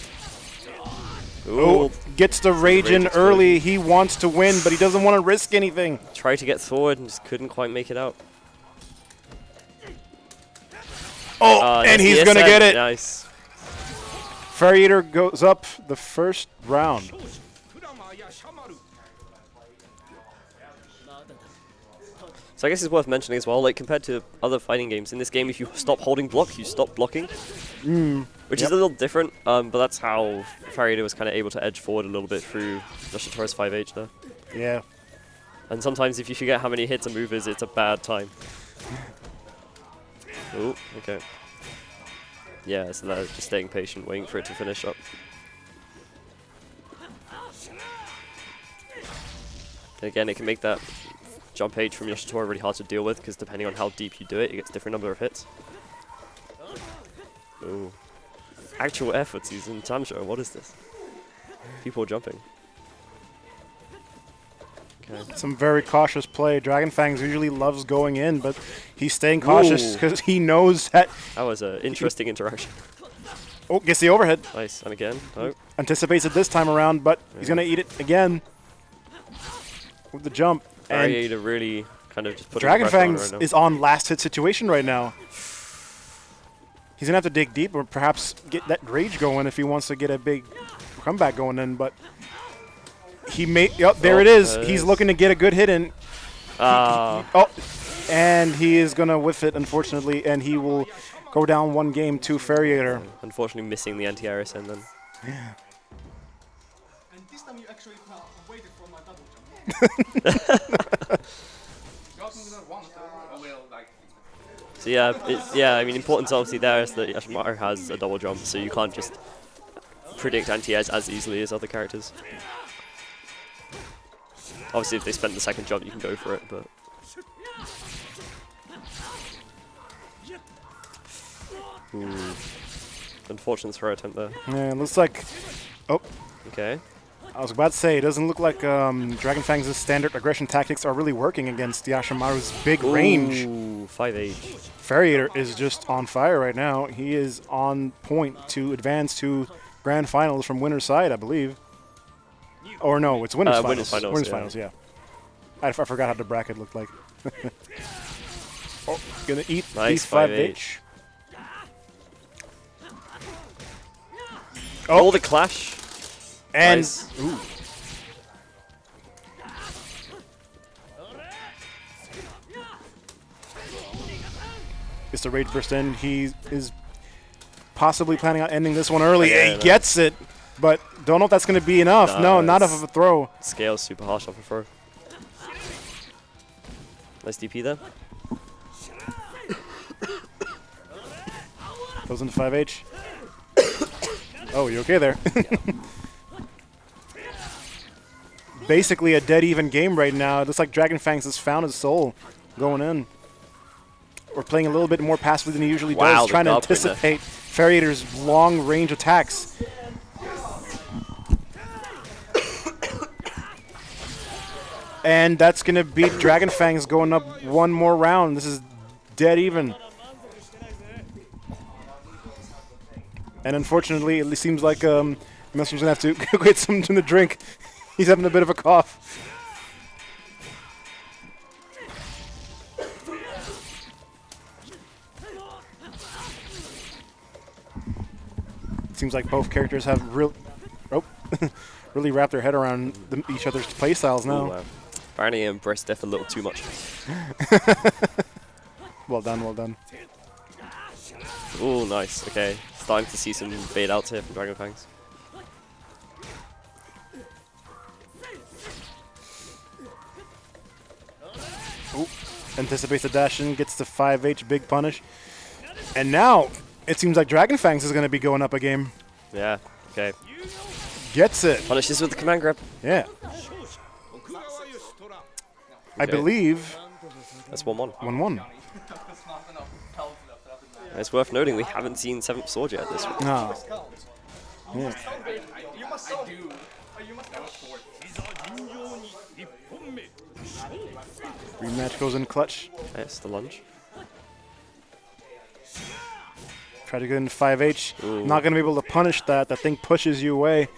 Oh, gets the rage in early. He wants to win, but he doesn't want to risk anything. Tried to get forward and just couldn't quite make it out. Oh, and nice he's ESA. gonna get it. Nice. Farriator goes up the first round. So I guess it's worth mentioning as well, like compared to other fighting games, in this game if you stop holding block, you stop blocking. Which is a little different, but that's how Farriator was kind of able to edge forward a little bit through Yoshitora's 5H there. Yeah. And sometimes if you forget how many hits a move is, it's a bad time. Oh, okay. Yeah, so they're just staying patient, waiting for it to finish up. And again, it can make that jump H from Yoshitora really hard to deal with, because depending on how deep you do it, it gets different number of hits. Ooh. Actual efforts he's in Tanjo, what is this? People jumping. Okay. Some very cautious play. Dragonfangs usually loves going in, but he's staying cautious because he knows that. That was an interesting interaction. Oh, gets the overhead. Nice, and again, oh. Anticipates it this time around, but he's going to eat it again with the jump. And Farriator really kind of just putting pressure on Dragonfangs right now. is on last hit situation right now. He's going to have to dig deep or perhaps get that rage going if he wants to get a big comeback going in, but he may. Yep, there it is. He's looking to get a good hit in. And he is going to whiff it, unfortunately, and he will go down one game to Farriator. Unfortunately missing the anti-air SN then. Yeah. And this time you actually waited for my double jump. So yeah, I mean, important obviously there is that Yashimaru has a double jump, so you can't just predict anti-airs as easily as other characters. Obviously, if they spend the second jump, you can go for it, but... Ooh. Unfortunate throw attempt there. Yeah, it looks like... Oh. Okay. I was about to say, it doesn't look like Dragonfang's standard aggression tactics are really working against Yashimaru's big range. Ooh, 5H. Farriator is just on fire right now. He is on point to advance to grand finals from winner's side, I believe. Or no, it's winner's finals. Winners finals, Winners yeah. finals, yeah. I forgot how the bracket looked like. Oh, gonna eat Nice, these 5H. Oh, the clash. And nice. ooh. It's the rage burst in. He is possibly planning on ending this one early. Yeah, He gets it, but don't know if that's going to be enough. No, not enough of a throw. Scale's super harsh off of throw. Nice DP there. Goes into 5H. Oh, you okay there? Basically a dead even game right now. It looks like Dragonfangs has found his soul going in. We're playing a little bit more passively than he usually does, trying to anticipate Farriator's long range attacks. And that's going to beat Dragonfangs going up one more round. This is dead even. And unfortunately, it seems like Messer's going to have to go get something to drink. He's having a bit of a cough. Seems like both characters have really wrapped their head around each other's playstyles now. Ooh, wow. Apparently embraced death a little too much. Well done, well done. Ooh, nice. Okay, starting to see some bait outs here from Dragon Fangs. Ooh. Anticipates the dash in, gets the 5H big punish. And now it seems like Dragon Fangs is going to be going up a game. Yeah, okay. Gets it. Punishes with the command grab. Yeah. I Okay. believe That's 1-1. 1-1. It's worth noting we haven't seen 7th Sword yet this week. No. Yeah. You must sound good. You must have a sword. Rematch goes in clutch. That's the lunge. Try to get in 5H. Ooh. Not going to be able to punish that. That thing pushes you away.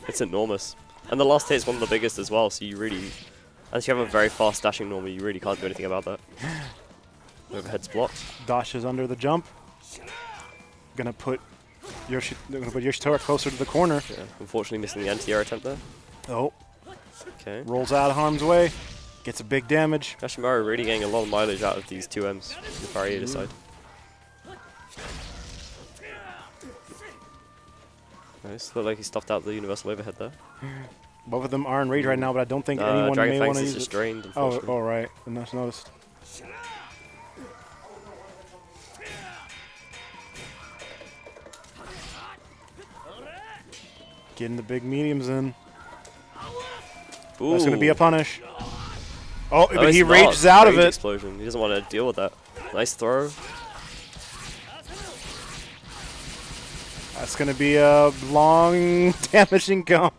It's enormous. And the last hit is one of the biggest as well, so you really... Unless you have a very fast dashing normal, you really can't do anything about that. Overhead's blocked. Dashes under the jump. Gonna put Yoshitora closer to the corner. Yeah, unfortunately missing the anti-air attempt there. Oh, Okay. rolls out of harm's way. Gets a big damage. Gashimaru really getting a lot of mileage out of these 2Ms on the variator side. Nice. Looked like he stuffed out the universal overhead there. Both of them are in rage right now, but I don't think anyone Dragon may Fangs want to is use just it. drained, Oh, unfortunately. all right. I just noticed. Getting the big mediums in. That's going to be a punish. Oh, No, but it's he not. rages out of Rage it. Explosion. He doesn't want to deal with that. Nice throw. That's going to be a long, damaging combo.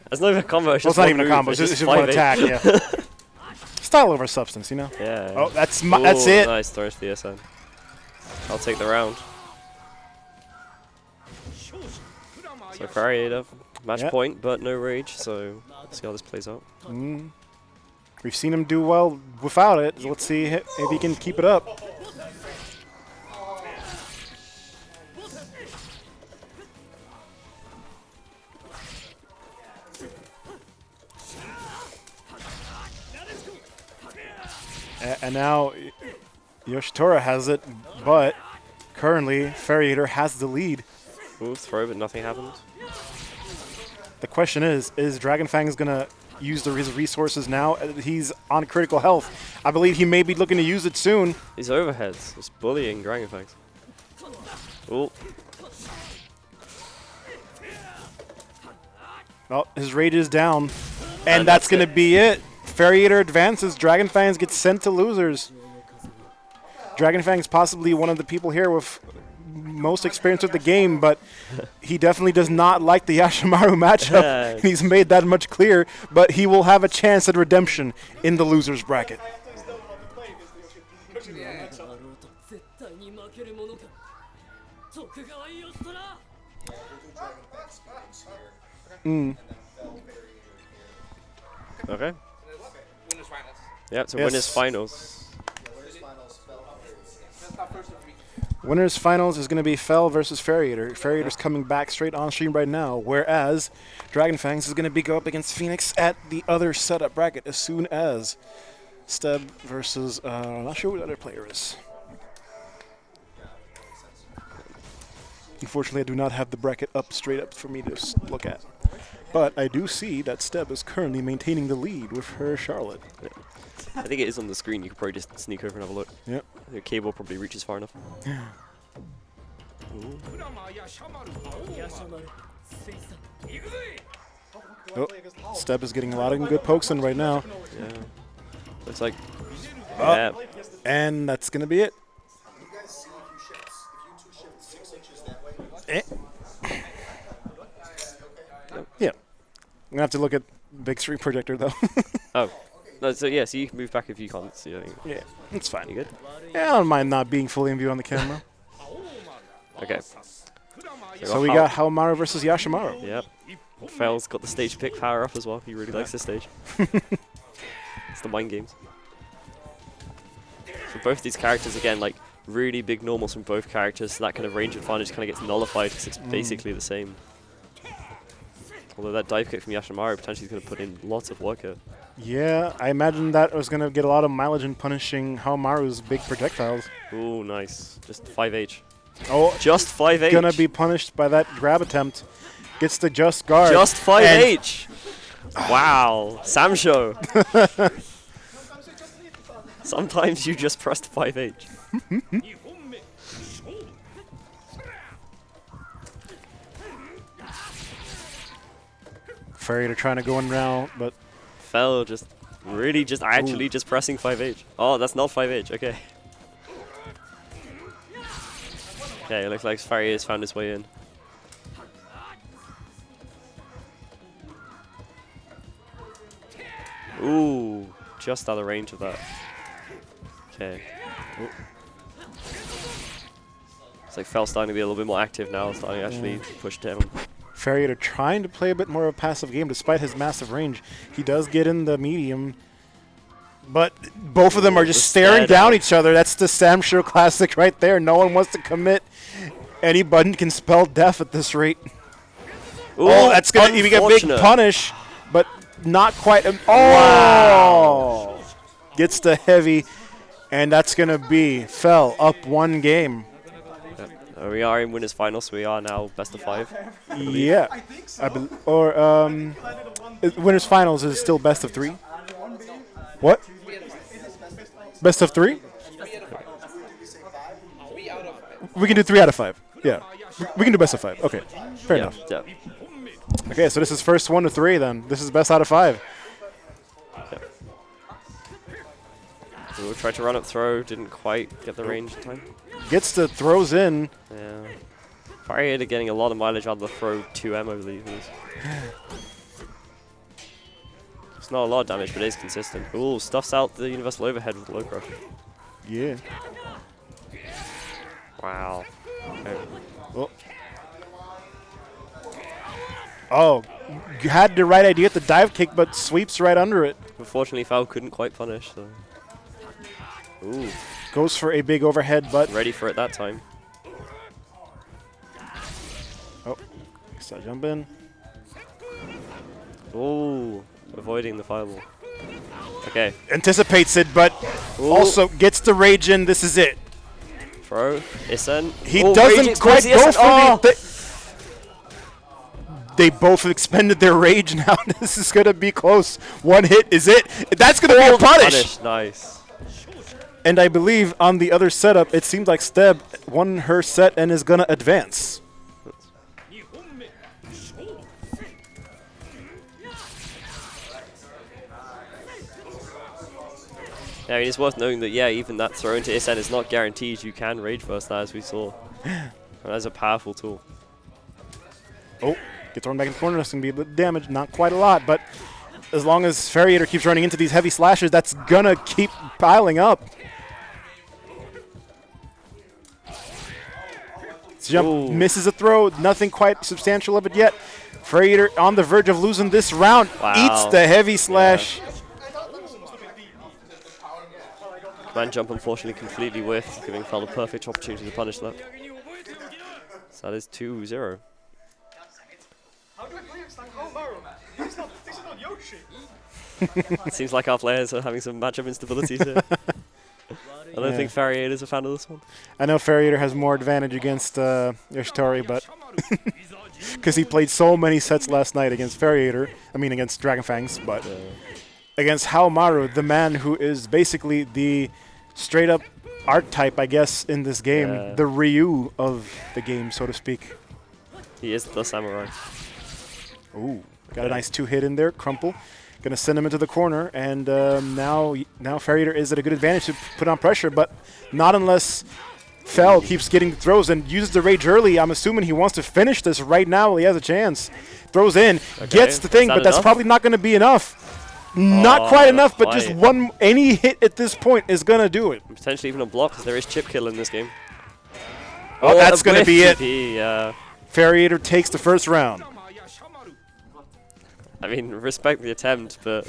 That's not even a combo. Well, it's not even a combo. It's just one 5-8. attack, yeah. Style over substance, you know? Yeah. Oh, that's Ooh, it. Nice throw to the ESA. I'll take the round. So variator, match Yep. point, but no rage. So let's see how this plays out. We've seen him do well without it. So let's see if he can keep it up. And now Yoshitora has it, but currently Variator has the lead. Ooh, throw, but nothing happened. The question is Dragon Fangs going to use his resources now? He's on critical health. I believe he may be looking to use it soon. These overheads, just bullying Dragon Fangs. Ooh, Well, his rage is down. And And that's that's going to be it. Variator advances. Dragon Fangs gets sent to losers. Dragon Fangs possibly one of the people here with most experience with the game, but he definitely does not like the Yashimaru matchup. Yeah. He's made that much clear, but he will have a chance at redemption in the losers bracket. 絶対に負けるものか徳川義虎 okay. Winners finals. Yeah, so Yes. winners finals. Winners finals is going to be Fell versus Variator. Variator's coming back straight on stream right now, whereas Dragon Fangs is going to go up against Phoenix at the other setup bracket as soon as Steb versus, I'm not sure who the other player is. Unfortunately, I do not have the bracket up straight up for me to look at. But I do see that Steb is currently maintaining the lead with her Charlotte. I think it is on the screen. You could probably just sneak over and have a look. Yep. The cable probably reaches far enough. Oh, Steb is getting a lot of good pokes in right now. Yeah. Looks like. Yeah. And that's going to be it. You guys see if you shift, if you two shift 6 inches that way? Yeah. I'm going to have to look at big screen projector, though. Oh. No, so yeah, so you can move back if you can't see anything. Yeah, it's fine. You good? Yeah, I don't mind not being fully in view on the camera. Okay. So we got Haomaru versus Yashimaru. Yep. Fel's got the stage pick power up as well. He really likes this stage. It's the mind games. So both these characters, again, like really big normals from both characters, so that kind of range advantage kind of gets nullified because it's basically the same. Although that dive kick from Yashimaru potentially is going to put in lots of work here. Yeah, I imagine that was going to get a lot of mileage in punishing Haomaru's big projectiles. Ooh, nice. Just 5H. Oh, just 5H. Gonna be punished by that grab attempt. Gets the just guard. Just 5H. Wow. Sam show. Sometimes you just pressed 5H. Farrier trying to go in now, but Fell just really just actually just pressing 5H. Oh, that's not 5H. Okay. Okay, it looks like Farrier has found his way in. Ooh, just out of range of that. Okay. It's like Fell starting to be a little bit more active now, starting to actually push down. Farrier trying to play a bit more of a passive game despite his massive range. He does get in the medium, but both of them are just staring down each other. That's the Sam Show classic right there. No one wants to commit. Any button can spell death at this rate. Ooh, oh, that's going to be a big punish, but not quite. Wow. Gets the heavy, and that's going to be Fell up 1 game. We are in winners finals, so we are now best of 5. Yeah. Winners finals is still best of 3. What? Best of 3? We can do 3 out of 5. Yeah. We can do best of 5. Okay. Fair enough. Yeah. Okay, so this is first 1 to 3 then. This is best out of 5. We'll try to run up throw, didn't quite get the range in time. Gets the throws in. Yeah. Farrier getting a lot of mileage out of the throw 2M over the evenings. It's not a lot of damage, but it is consistent. Ooh, stuffs out the universal overhead with low crush. Yeah. Wow. Okay. Oh, you had the right idea at the dive kick, but sweeps right under it. Unfortunately, Foul couldn't quite punish, so. Ooh. Goes for a big overhead, but ready for it that time. Oh, start jumping. Ooh, avoiding the fireball. Okay. Anticipates it, but also gets the rage in. This is it. Throw. Isen. He doesn't quite go for the... They both expended their rage now. This is going to be close. 1 hit is it. That's going to be a punish. Nice. And I believe on the other setup, it seems like Steb won her set and is going to advance. Yeah, I mean, it's worth noting that, yeah, even that throw into Isen is not guaranteed. You can rage burst that, as we saw. And that's a powerful tool. Oh, get thrown back in the corner. That's going to be a bit damage. Not quite a lot, but as long as Farrier keeps running into these heavy slashes, that's going to keep piling up. Jump misses a throw. Nothing quite substantial of it yet. Farrier on the verge of losing this round. Wow. Eats the heavy slash. Yeah. Man jump, unfortunately, completely whiffed, giving Fel the perfect opportunity to punish that. So that is 2-0. How do I play against Haomaru? This is not Yoshi. It seems like our players are having some matchup instabilities here. I don't think Farrier is a fan of this one. I know Farrier has more advantage against Yoshitori, but because he played so many sets last night against Farrier, I mean against Dragonfangs, but against Haomaru, the man who is basically the straight-up archetype, I guess, in this game, the Ryu of the game, so to speak. He is the samurai. Ooh, got a nice 2-hit in there, crumple. Gonna send him into the corner, and now Farrier is at a good advantage to put on pressure, but not unless Fel keeps getting the throws and uses the rage early. I'm assuming he wants to finish this right now while he has a chance. Throws in, gets the thing, but that's probably not going to be enough. Not quite enough, but just any hit at this point is going to do it. Potentially even a block, because there is chip kill in this game. Oh, that's going to be it. TP, Ferriator takes the first round. I mean, respect the attempt, but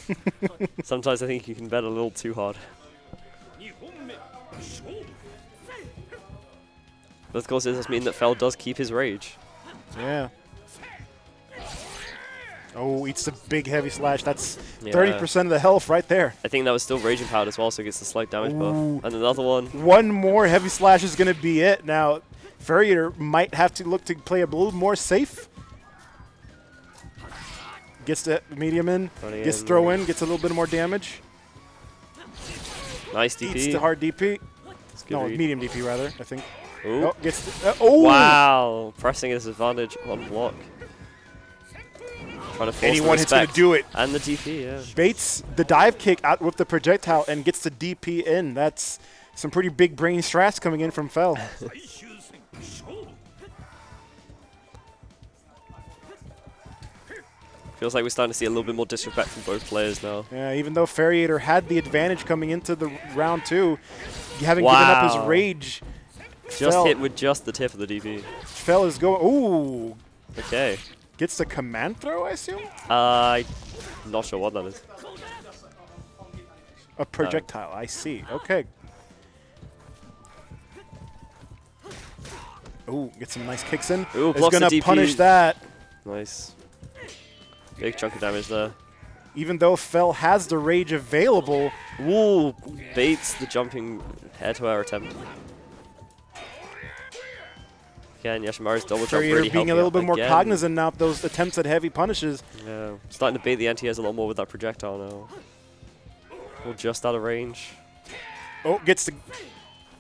sometimes I think you can bet a little too hard. But of course, it does mean that Fel does keep his rage. Yeah. Oh, eats the big heavy slash. That's Yeah. 30% of the health right there. I think that was still raging powered as well, so it gets the slight damage buff. Ooh. And another one. One more heavy slash is going to be it. Now, Ferriator might have to look to play a little more safe. Gets the medium in, Running gets in. throw in, gets a little bit more damage. Nice DP. Eats the hard DP. That's good No, read. medium DP rather, I think. Ooh. Oh, gets the, oh! Wow, pressing his advantage on block. Trying to force Anyone the is going to respect. do it. And the DP, yeah. Baits the dive kick out with the projectile and gets the DP in. That's some pretty big brain strats coming in from Fel. Feels like we're starting to see a little bit more disrespect from both players now. Yeah, even though Ferriator had the advantage coming into the round 2, having given up his Wow. rage, Just hit with just the tip of the DP. Fel is going. Ooh, Okay. gets the command throw, I assume. I'm not sure what that is. A projectile. I see. Okay. Ooh, get some nice kicks in. Ooh, Is blocks the gonna DP. punish that. Nice. Big chunk of damage there. Even though Fel has the rage available, Ooh, baits the jumping air-to-air attempt. Again, Yoshimaru's double jump Ferriator really being helping a little out bit more again. cognizant now of those attempts at heavy punishes. Yeah, starting to bait the anti-airs a lot more with that projectile now. We're just out of range. Oh, gets the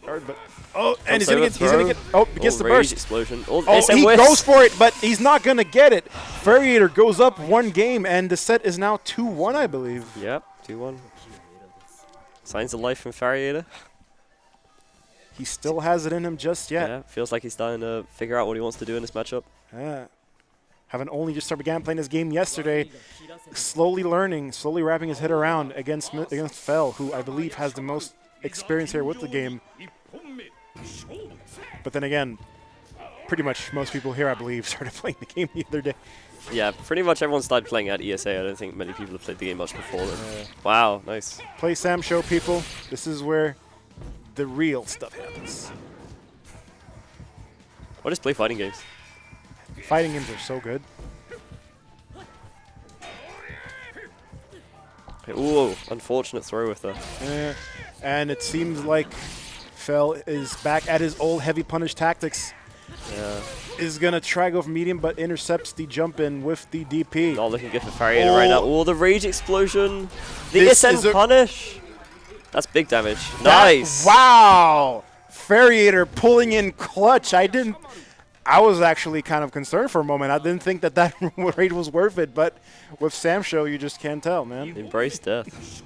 guard, but oh, and Comes he's gonna get. Oh, gets the rage burst. explosion. Oh, Oh, SM he whiffs. goes for it, but he's not gonna get it. Ferriator goes up one game, and the set is now 2-1, I believe. Yep, 2-1. Signs of life from Ferriator. He still has it in him just yet. Yeah, feels like he's starting to figure out what he wants to do in this matchup. Yeah. Having only just began playing this game yesterday, slowly learning, slowly wrapping his head around against Fel, who I believe has the most experience here with the game. But then again, pretty much most people here, I believe, started playing the game the other day. Yeah, pretty much everyone started playing at ESA. I don't think many people have played the game much before then. Wow, nice. Play Sam Show, people. This is where the real stuff happens. Or just play fighting games. Fighting games are so good. Ooh, unfortunate throw with that. And it seems like Fel is back at his old heavy punish tactics. Yeah. Is going to try go for medium, but intercepts the jump in with the DP. Not looking good for Ferriator right now. Oh, the rage explosion. The This ESN is a- punish. That's big damage. Nice. Wow. Ferriator pulling in clutch. I was actually kind of concerned for a moment. I didn't think that rate was worth it, but with Sam Show, you just can't tell, man. Embrace death.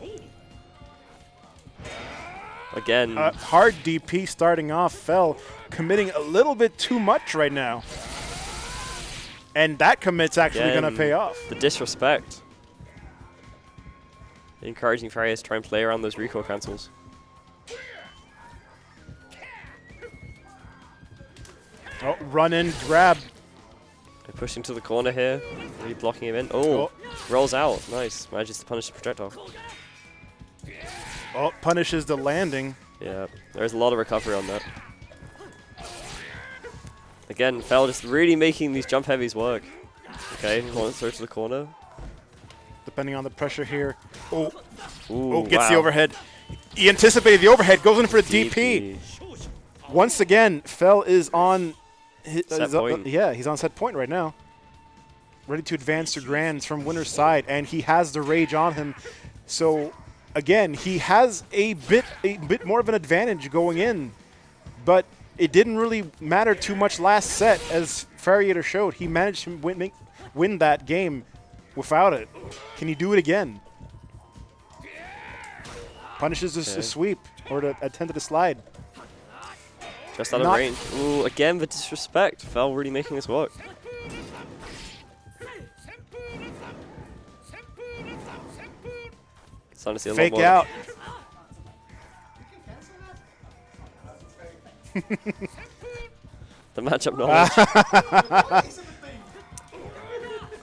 Again. Hard DP starting off. Fel committing a little bit too much right now. And that commit's actually going to pay off. The disrespect. Encouraging Ferriator to try and play around those recoil cancels. Oh, run in, grab. They're pushing to the corner here. Really blocking him in. Oh, rolls out. Nice. Manages to punish the projectile. Oh, punishes the landing. Yeah, there's a lot of recovery on that. Again, Fel just really making these jump heavies work. Okay, corner throw to the corner. Depending on the pressure here. Oh, Ooh, gets the wow. overhead. He anticipated the overhead, goes in for a DP. Once again, Fel is on Set point. Yeah, he's on set point right now. Ready to advance to grands from winner's side, and he has the rage on him. So again, he has a bit more of an advantage going in, but it didn't really matter too much last set, as Ferriator showed. He managed to win that game without it. Can he do it again? Punishes the sweep, or the attempt at the slide. Just out of range. Ooh, again the disrespect. Fel really making this work. Starting to see a Fake lot more. out. The matchup knowledge.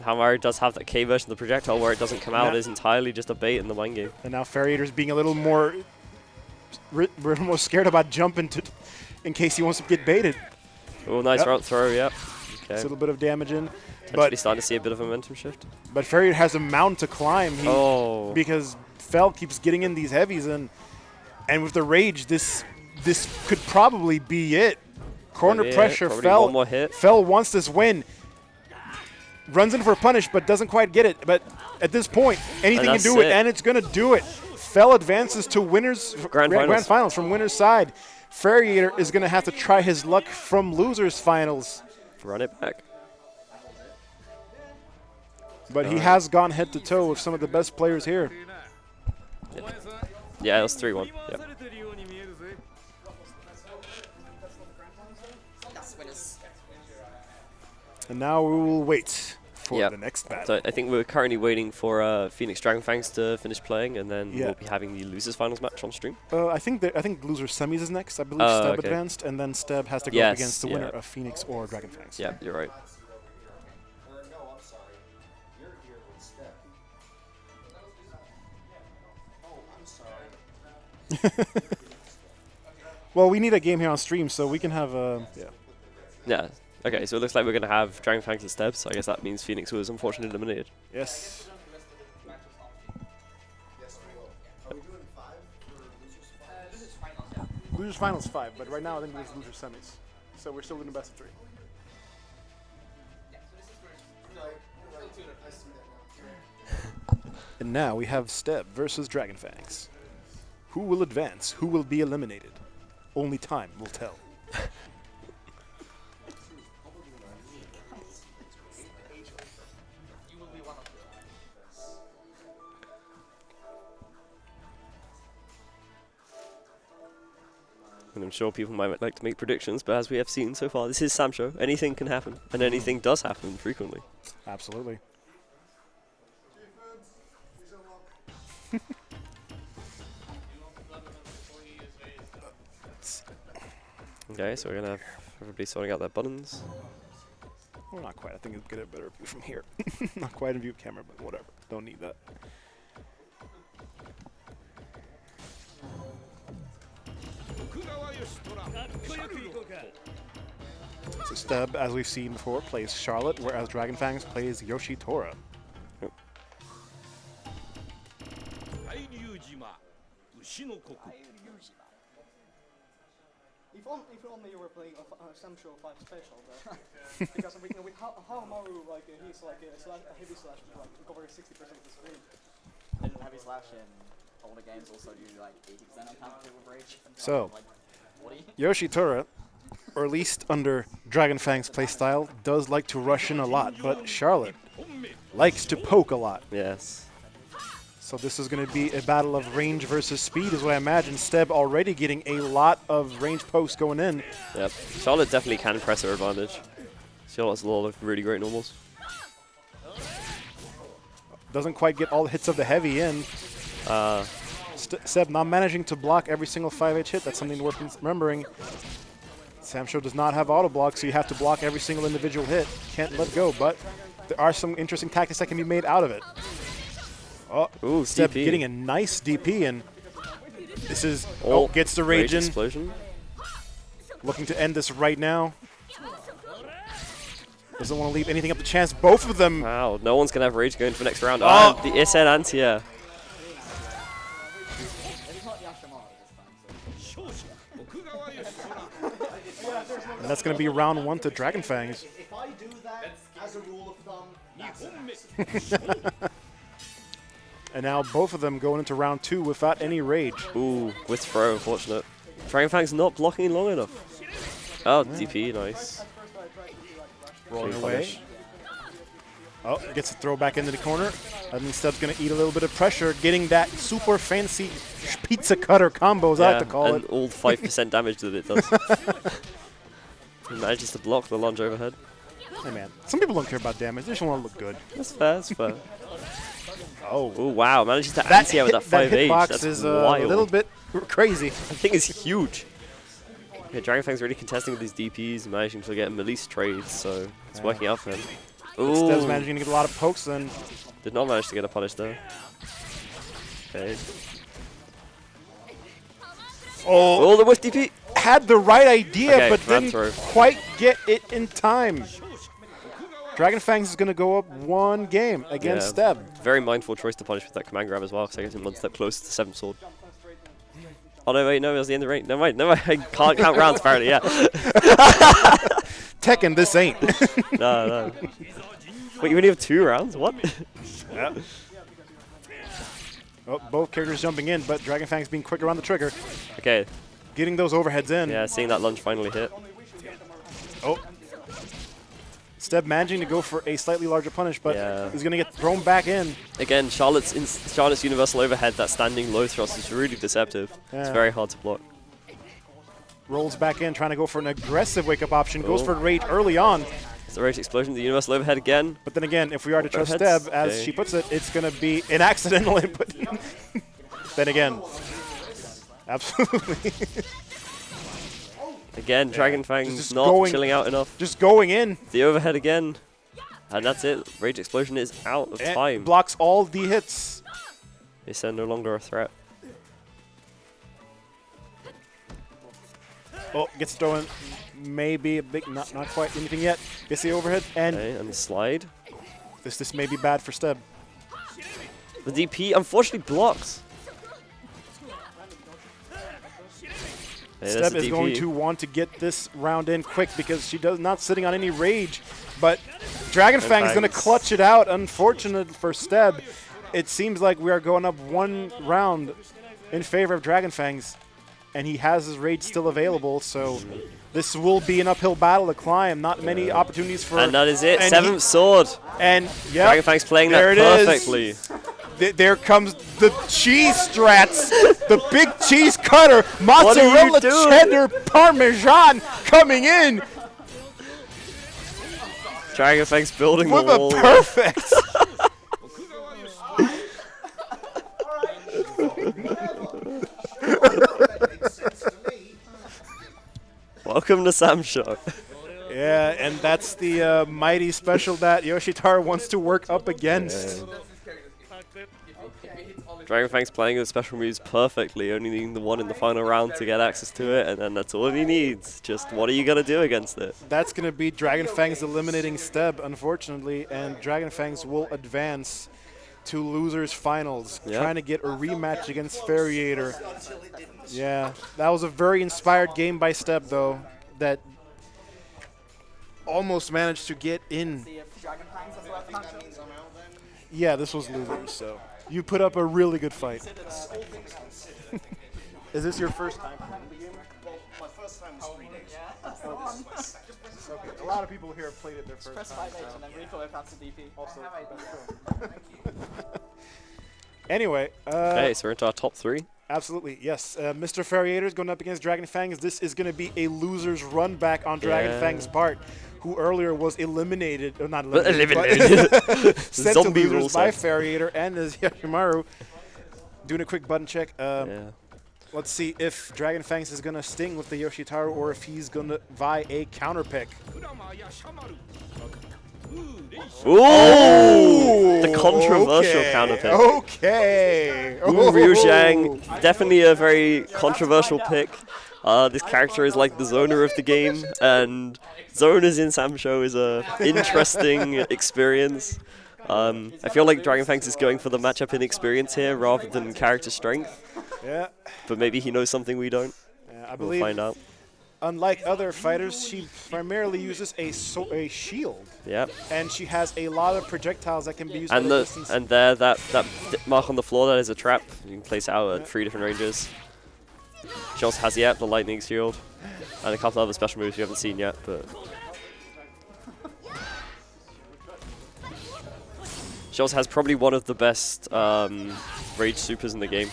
How Mario does have that K version of the projectile where it doesn't come out is entirely just a bait in the mind game. And now Ferriator's being a little more scared about jumping in case he wants to get baited. Oh, nice route throw, yep. A Okay. little bit of damage in. Potentially starting to see a bit of a momentum shift. But Ferriator has a mountain to climb because Fel keeps getting in these heavies, and with the rage, this could probably be it. Corner pressure, probably one more hit. Fel wants this win. Runs in for a punish, but doesn't quite get it. But at this point, anything can do it, and it's going to do it. Fel advances to Grand Finals from winner's side. Ferriator is going to have to try his luck from loser's finals. Run it back. But he has gone head-to-toe with some of the best players here. Yeah, it was 3-1. Yep. And now we will wait for the next battle. So I think we're currently waiting for Phoenix Dragonfangs to finish playing, and then we'll be having the losers finals match on stream. I think loser semis is next. I believe Steb advanced, and then Steb has to go up against the winner of Phoenix or Dragonfangs. Yeah, you're right. Well, we need a game here on stream, so we can have Yeah. Okay, so it looks like we're going to have Dragonfangs and Steb, so I guess that means Phoenix was unfortunately eliminated. Yes. Losers finals 5, but right now I think there's loser semis. So we're still in the best of 3. And now we have Steb versus Dragonfangs. Who will advance? Who will be eliminated? Only time will tell. And I'm sure people might like to make predictions, but as we have seen so far, this is Sam Show. Anything can happen, and anything does happen frequently. Absolutely. Okay, so we're going to have everybody sorting out their buttons. Well, not quite. I think it'll get a better view from here. Not quite in view of camera, but whatever. Don't need that. So Steb, as we've seen before, plays Charlotte, whereas Dragonfangs plays Yoshitora. Yep. If only you were playing a Sam Show 5 special, because with how Maru he's a heavy slash covering 60% of the screen. Didn't heavy slash in older games also do like 80% on top of rage? So, Yoshitora, or at least under Dragonfang's playstyle, does like to rush in a lot, but Charlotte likes to poke a lot. Yes. So this is going to be a battle of range versus speed, is what I imagine. Steb already getting a lot of range pokes going in. Yep. Charlotte definitely can press her advantage. Charlotte's a lot of really great normals. Doesn't quite get all the hits of the heavy in. Steb not managing to block every single 5H hit. That's something worth remembering. Sam Show does not have auto block, so you have to block every single individual hit. Can't let go, but there are some interesting tactics that can be made out of it. Oh, ooh, Steb DP. getting a nice DP, and this is gets the rage rage in. Explosion. Looking to end this right now. Doesn't want to leave anything up to chance. Both of them. Wow, no one's gonna have rage going to the next round. Oh. The ESA anti-air. And that's going to be round 1 to Dragonfangs. If I do that as a rule of thumb, that's And now both of them going into round 2 without any rage. Ooh, with throw, unfortunate. Dragonfang's not blocking long enough. Oh, DP, nice. Rolling Clean away. punish. Oh, gets a throw back into the corner. I think Steb's going to eat a little bit of pressure, getting that super fancy pizza cutter combos, I like to call and it. all 5% damage that it does. He manages to block the lunge overhead. Hey man, some people don't care about damage, they just want to look good. That's fair, that's fair. Oh, Ooh, wow, manages to anti-air with that 5H. hitbox That's is wild. a little bit crazy. That thing is huge. Okay, Dragonfang's really contesting with these DPs, managing to get him at least trades, so it's working out for him. Steb's Ooh, managing to get a lot of pokes, and did not manage to get a punish there. Okay. Oh, the whiff DP! had the right idea, Okay, but grab didn't throw. quite get it in time. Dragon Fangs is going to go up one game against Steb. Very mindful choice to punish with that command grab as well, because I get him one step closer to 7th sword. Oh no, wait, no, it was the end of the range. Never mind, I can't count rounds apparently, yeah. Tekken, this ain't. No. Wait, you only have 2 rounds? What? Yeah. Oh, both characters jumping in, but Dragon Fangs being quicker on the trigger. Okay. Getting those overheads in. Yeah, seeing that lunge finally hit. Oh. Steb managing to go for a slightly larger punish, but is going to get thrown back in. Again, Charlotte's universal overhead, that standing low thrust is really deceptive. Yeah. It's very hard to block. Rolls back in, trying to go for an aggressive wake-up option. Goes for rage early on. It's the rage explosion, the universal overhead again. But then again, if we are to trust Overheads? Steb, as Okay. she puts it, it's going to be an accidental input. Then again, absolutely. Again, Dragon Fang's Just not going- chilling out enough. Just going in. The overhead again. And that's it. Rage explosion is out of And time. blocks all the hits. ESA no longer a threat. Oh, gets thrown. Maybe a big, not quite anything yet. Gets the overhead, and Okay, and the slide. this may be bad for Steb. The DP unfortunately blocks. Hey, that's Steb the is going DP. to want to get this round in quick because she does not sitting on any rage. But Dragon Fang is going to Fangs. clutch it out. Unfortunate for Steb. It seems like we are going up one round in favor of Dragon Fangs, and he has his rage still available. So this will be an uphill battle to climb. Not many opportunities for. And that is it. and 7th sword. And yeah, Dragon Fang's playing there that it is. perfectly. There comes the cheese strats, the big cheese cutter, What are you mozzarella, doing? cheddar, parmesan coming in Dragon Fang's building with the a wall. perfect. Welcome to Sam's show. Yeah, and that's the mighty special that Yoshitaro wants to work up against. Dragon Fang's playing his special moves perfectly, only needing the one in the final round to get access to it, and then that's all he needs. Just what are you going to do against it? That's going to be Dragon Fangs eliminating Steb, unfortunately, and Dragon Fangs will advance to losers finals, Yep. trying to get a rematch against Farriator. Yeah, that was a very inspired game by Steb, though, that almost managed to get in. Yeah, this was losers, so you put up a really good fight. Is this your first time playing the game? Well, my first time was 3 days. Okay, a lot of people here have played it their first Press time. 5H and then recoil if that's the DP. Also, anyway, Okay, so we're into our top 3. absolutely, yes. Mr. Farriator is going up against Dragon Fangs. This is going to be a loser's run back on Dragon Yeah. Fangs' part, who earlier was eliminated, or not eliminated, Eliminated. but sent to Zombie rule losers by set. Farriator and as Yoshimaru. Doing a quick button check. Yeah. Let's see if Dragon Fangs is going to sting with the Yoshitaro or if he's going to vie a counter pick. Ooh! The controversial counter pick. Okay. Ooh, Ryu Zhang, definitely a very controversial pick. This character is like the zoner of the game, and zoners in Sam's show is a interesting experience. I feel like Dragon Fangs is going for the matchup in experience here rather than character strength, Yeah. but maybe he knows something we don't. I We'll believe, find out. unlike other fighters, she primarily uses a shield, Yep. and she has a lot of projectiles that can be used And at a distance. there, that mark on the floor, that is a trap. You can place it out at 3 different ranges. She also has, the lightning shield, and a couple other special moves you haven't seen yet, but she also has probably one of the best rage supers in the game.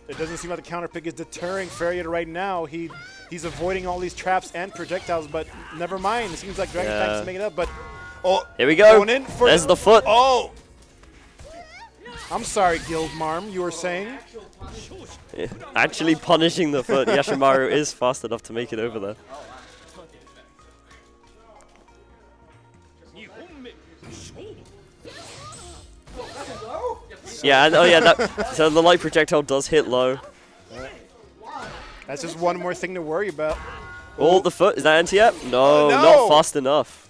It doesn't seem like the counter pick is deterring Farriator right now. He's avoiding all these traps and projectiles, but never mind. It seems like Dragon Fangs is making it up, but Here we go. going in for There's the foot. Oh! I'm sorry, Guild Marm, you were saying? Yeah. Actually punishing the foot. Yashimaru is fast enough to make it over there. Yeah, and, oh yeah, so the light projectile does hit low. That's just one more thing to worry about. Oh, the foot, is that anti-app? No, Oh, no! not fast enough.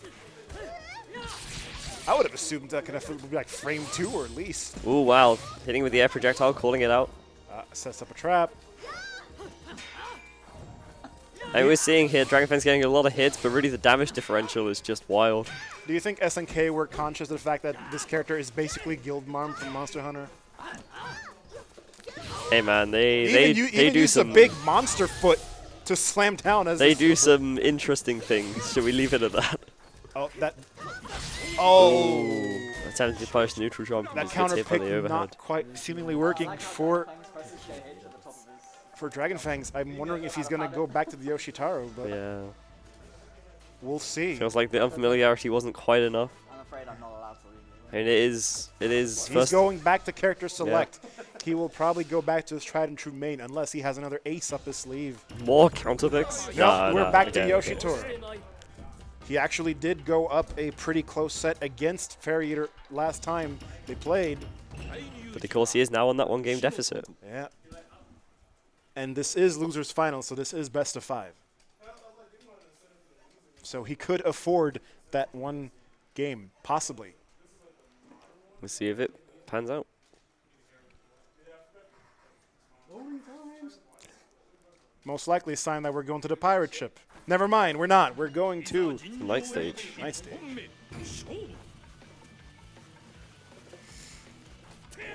I would have assumed that kind of would be like frame 2 or at least. Oh wow, hitting with the air projectile, calling it out. Sets up a trap. And we're seeing here, Dragonfang's getting a lot of hits, but really the damage differential is just wild. Do you think SNK were conscious of the fact that this character is basically Guild Marm from Monster Hunter? Hey man, they do use some a big monster foot to slam down as they do some interesting things. Should we leave it at that? Oh, that. Oh. Attempting to punish the neutral jump. That Just gets counter hit by pick the overhead. not quite seemingly working for Dragonfangs. I'm wondering if he's going to go back to the Yoshitaro, but Yeah. we'll see. Feels like the unfamiliarity wasn't quite enough. I'm afraid I'm not allowed to leave. And it is He's first. going back to character select. He will probably go back to his tried and true main unless he has another ace up his sleeve. More counter picks? No, we're back to okay, okay. Yoshitaro. He actually did go up a pretty close set against Fairy Eater last time they played. But of course he is now on that 1 game deficit. Yeah. And this is loser's final, so this is best of 5. So he could afford that 1 game, possibly. We'll see if it pans out. Most likely a sign that we're going to the pirate ship. Never mind, we're not. We're going to Night stage. night stage.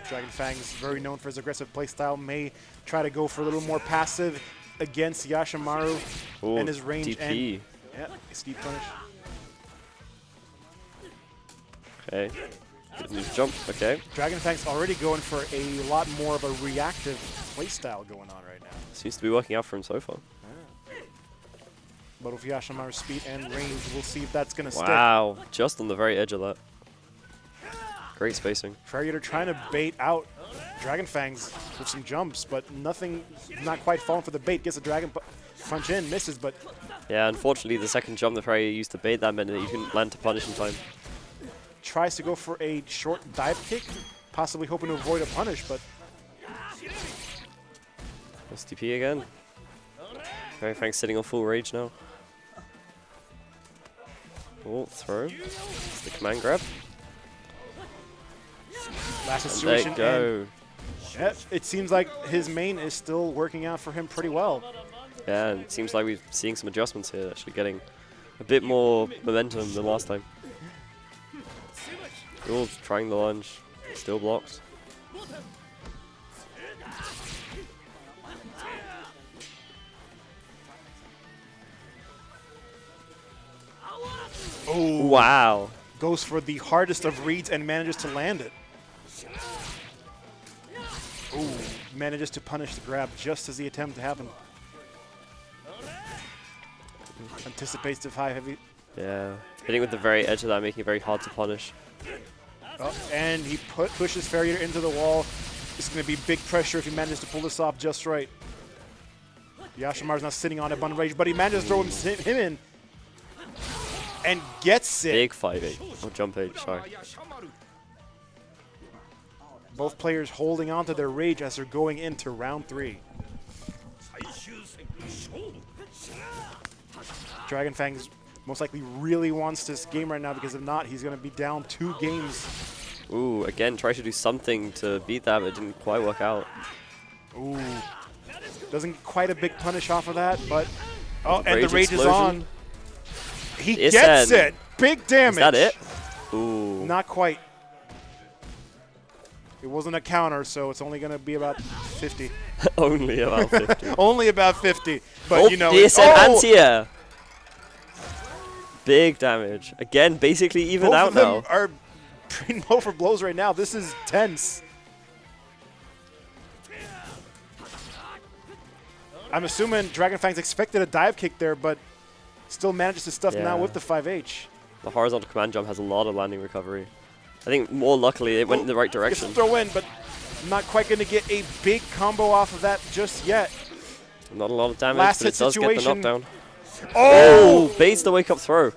Dragonfang's very known for his aggressive playstyle. May try to go for a little more passive against Yashimaru Ooh, and his range. DP. And yeah, steep punish. Okay. Good news jump. Okay. Dragonfang's already going for a lot more of a reactive playstyle going on right now. Seems to be working out for him so far. But with Yashimaru's speed and range, we'll see if that's going to stick. Wow. Just on the very edge of that. Great spacing. Fairy Eater trying to bait out Dragonfangs with some jumps, but nothing, not quite falling for the bait. Gets a Dragon Punch in, misses, but Yeah, unfortunately the second jump the Fairy used to bait that meant that you couldn't land to punish in time. tries to go for a short dive kick, possibly hoping to avoid a punish, but STP again. Dragonfang's sitting on full rage now. Oh, throw. It's the command grab. last And situation. there you go. And it seems like his main is still working out for him pretty well. Yeah, and it seems like we're seeing some adjustments here, actually getting a bit more momentum than last time. Oh, trying the lunge. Still blocked. Oh, Wow. goes for the hardest of reads and manages to land it. Ooh, manages to punish the grab just as the attempt happened. Anticipates the high heavy. Yeah. Hitting with the very edge of that, making it very hard to punish. Oh, and he pushes Fairy Eater into the wall. It's going to be big pressure if he manages to pull this off just right. Yashimaru's not sitting on abundant rage, but he manages to throw him in. And gets it. Big 5-8. Or jump 8, sorry. Both players holding on to their rage as they're going into round 3. Dragonfangs most likely really wants this game right now, because if not, he's going to be down 2 games. Ooh, again, try to do something to beat that, but it didn't quite work out. Ooh. Doesn't get quite a big punish off of that, but... Oh, and the Rage rage is explosion. on. He Is gets that- it! Big damage! Is that it? Ooh. Not quite. It wasn't a counter, so it's only going to be about 50. Only about 50. Only about 50. But, Oh, you know... DSN oh! anti-air. Big damage. Again, basically even Both out of them now. are pretty low for blows right now. This is tense. I'm assuming Dragonfangs expected a dive kick there, but still manages to stuff him out Yeah. with the 5H. The horizontal command jump has a lot of landing recovery. I think more luckily it went in the right Gets the direction. throw in, but not quite going to get a big combo off of that just yet. Not a lot of damage, Last but it hit does get the situation. knockdown. Oh! Oh, baits the wake up throw.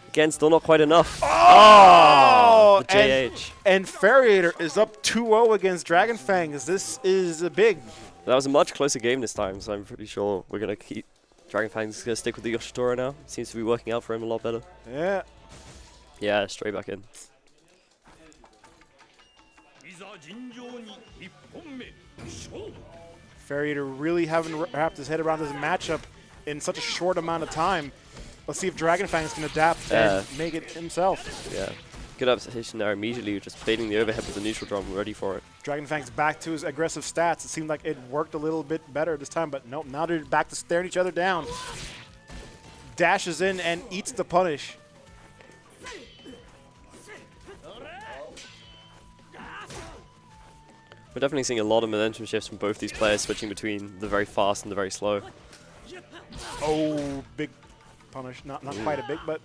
Again, still not quite enough. Oh! The JH. And Farriator is up 2-0 against Dragon Fangs. This is a big. That was a much closer game this time, so I'm pretty sure we're going to keep... Dragon Fang's going to stick with the Yoshitora now. Seems to be working out for him a lot better. Yeah. Yeah, straight back in. Farriator really haven't wrapped his head around this matchup in such a short amount of time. Let's see if Dragon Fangs can adapt and make it himself. Yeah. Good observation there immediately, just baiting the overhead with the neutral drum, ready for it. Dragon Fangs back to his aggressive stats. It seemed like it worked a little bit better this time, but nope, now they're back to staring each other down. Dashes in and eats the punish. We're definitely seeing a lot of momentum shifts from both these players, switching between the very fast and the very slow. Oh, big punish. Not quite a big, but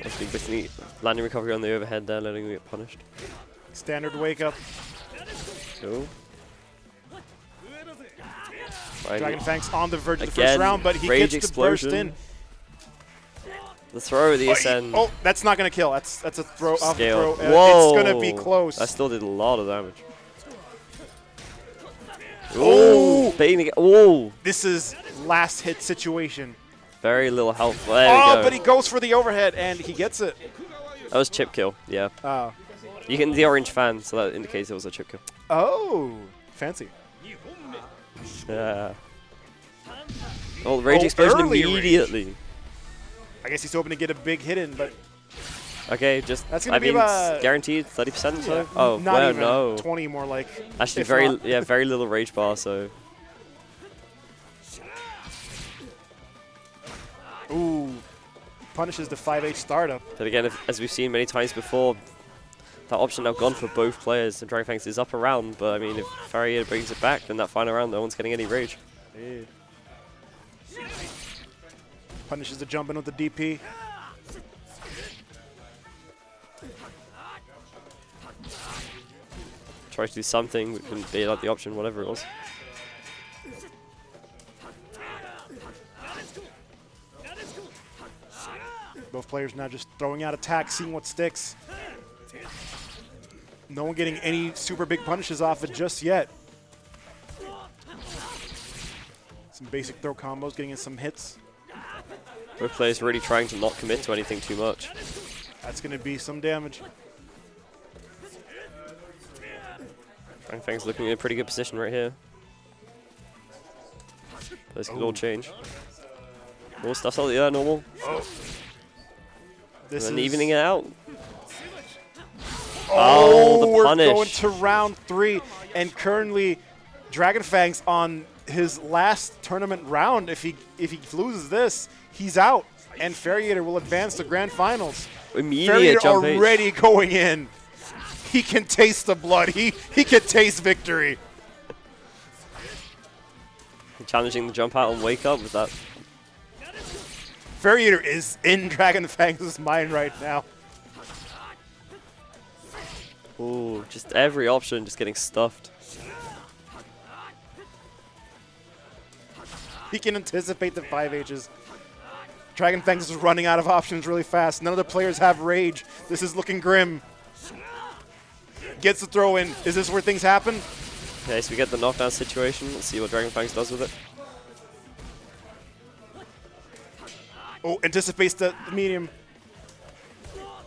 Actually, basically landing recovery on the overhead there, letting him get punished. standard wake up. Oh. Dragon Fangs on the verge of the Again, first round, but he rage gets the burst explosion. in. The throw, the ascend. Oh, that's not gonna kill. That's a throw off the Scale. throw. Whoa. It's gonna be close. That still did a lot of damage. Oh! Baiting again. Oh! This is last hit situation. Very little health. There we Oh, go. but he goes for the overhead and he gets it. That was chip kill, yeah. Oh. You can the orange fan, so that indicates it was a chip kill. Oh, fancy. Yeah. Oh, rage Oh, explosion early immediately. I guess he's hoping to get a big hit in, but Okay, just That's gonna I be mean, about- guaranteed 30% or so. yeah, Oh, not well, even no. 20 more like. Actually, if very not. very little rage bar. So Ooh, punishes the 5H startup. but again, as we've seen many times before, that option now gone for both players. And Dragon Fangs is up around, but I mean, if Farrier brings it back, then that final round, no one's getting any rage. Yeah. Punishes the jump in with the DP. Tries to do something, but couldn't bail out the option, whatever it was. Both players now just throwing out attacks, seeing what sticks. No one getting any super big punishes off it just yet. Some basic throw combos, getting in some hits. Both players really trying to not commit to anything too much. That's going to be some damage. Dragon Fangs looking in a pretty good position right here. This could all change. More stuff's out there, normal. This And then is evening it out. Oh, the we're punish. going to round 3, and currently Dragon Fangs on his last tournament round. If he loses this, he's out, and Farriator will advance to grand finals. Immediate Farriator jump H. already going in. He can taste the blood. He can taste victory. Challenging the jump out and wake up with that. Farriator is in Dragon Fangs' mind right now. Ooh, just every option just getting stuffed. He can anticipate the 5Hs. Dragon Fangs is running out of options really fast. None of the players have rage. This is looking grim. Gets the throw in. Is this where things happen? Okay, so we get the knockdown situation. Let's see what Dragon Fangs does with it. Oh, anticipates the medium.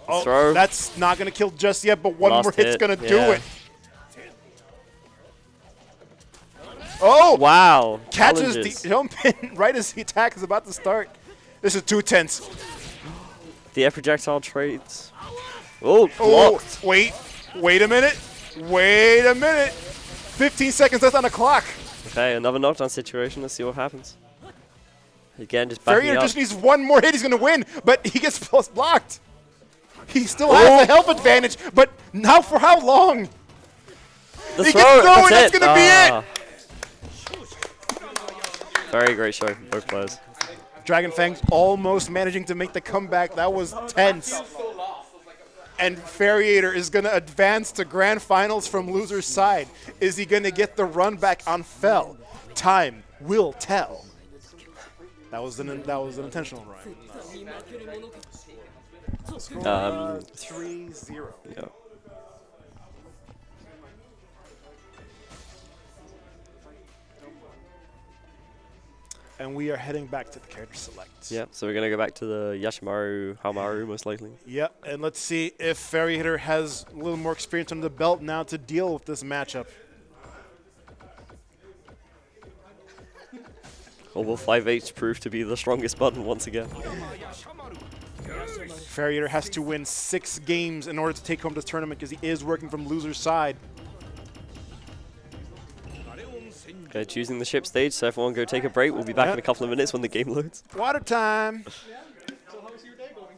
Oh, Throw. that's not going to kill just yet, but one Last more hit's hit, going to do yeah. it. Oh! Wow. Catches challenges. the jump in right as the attack is about to start. This is too tense. The projectile trades. Oh, Oh, blocked. wait a minute. Wait a minute. 15 seconds left on the clock. Okay, another knockdown situation. Let's see what happens. Again, just backing Farriator up. just needs one more hit. He's going to win, but he gets blocked. He still has the health advantage, but now for how long? The He throw, gets thrown, that's it. gonna be it. Very great show from both players. Dragon Fangs almost managing to make the comeback. That was tense. And Farriator is going to advance to grand finals from loser's side. Is he going to get the run back on Fell? Time will tell. That was an intentional run. 3-0. Yeah. And we are heading back to the character select. Yeah, so we're going to go back to the Yashimaru Hamaru, most likely. Yep, and let's see if Farriator has a little more experience under the belt now to deal with this matchup. Or will 5H prove to be the strongest button once again? Farriator has to win 6 games in order to take home this tournament because he is working from loser's side. Okay, choosing the ship stage, so everyone go take a break. We'll be back in a couple of minutes when the game loads. Water time. So how's your day going?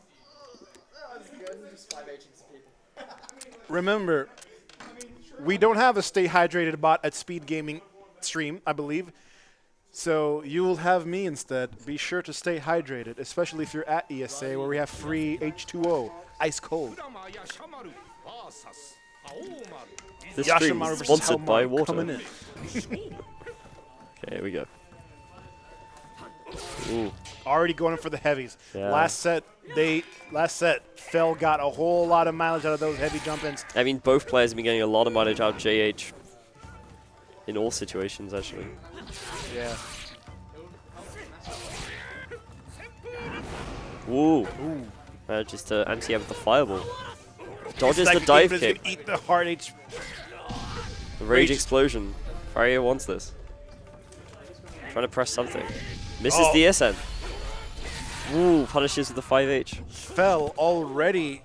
Remember, we don't have a Stay Hydrated bot at Speed Gaming stream, I believe. So you will have me instead. Be sure to stay hydrated, especially if you're at ESA where we have free H2O, ice cold. This stream Yashimaru is versus sponsored by Hamaru water. coming in. Okay, here we go. Ooh. Already going in for the heavies. Yeah. Last set, Fell got a whole lot of mileage out of those heavy jump-ins. I mean, both players have been getting a lot of mileage out of JH in all situations, actually. Yeah. Ooh. Just to anti-air with the fireball. Dodges the Second dive game is kick. gonna eat the hard H. The rage explosion. Faria wants this. Trying to press something. Misses the SN. Ooh, punishes with the 5H. Fell already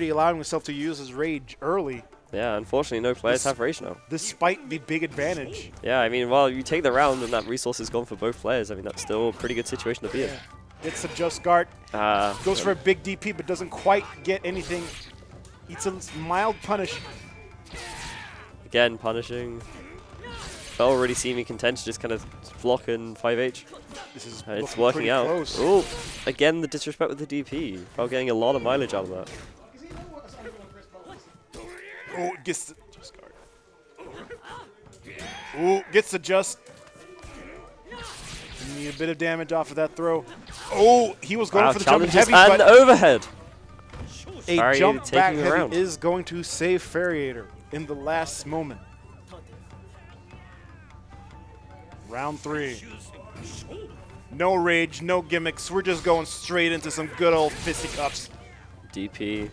allowing himself to use his rage early, Yeah, unfortunately, no players have rage now. despite the big advantage. Yeah, I mean, while you take the round and that resource is gone for both players, I mean, that's still a pretty good situation to be in. Gets a just guard, goes for a big DP, but doesn't quite get anything. Eats a mild punish. Again, punishing. Fell already seeming content to just kind of block and 5H. This is And it's looking working pretty out. close. Ooh, again, the disrespect with the DP. Fell getting a lot of mileage out of that. Oh, gets the just guard. Ooh, gets the just. Need a bit of damage off of that throw. Oh, he was going Wow, for the jumping challenges heavy, and but overhead. a Farriator jump back taking the round. heavy is going to save Farriator in the last moment. Round 3. No rage, no gimmicks. We're just going straight into some good old fisticuffs. DP.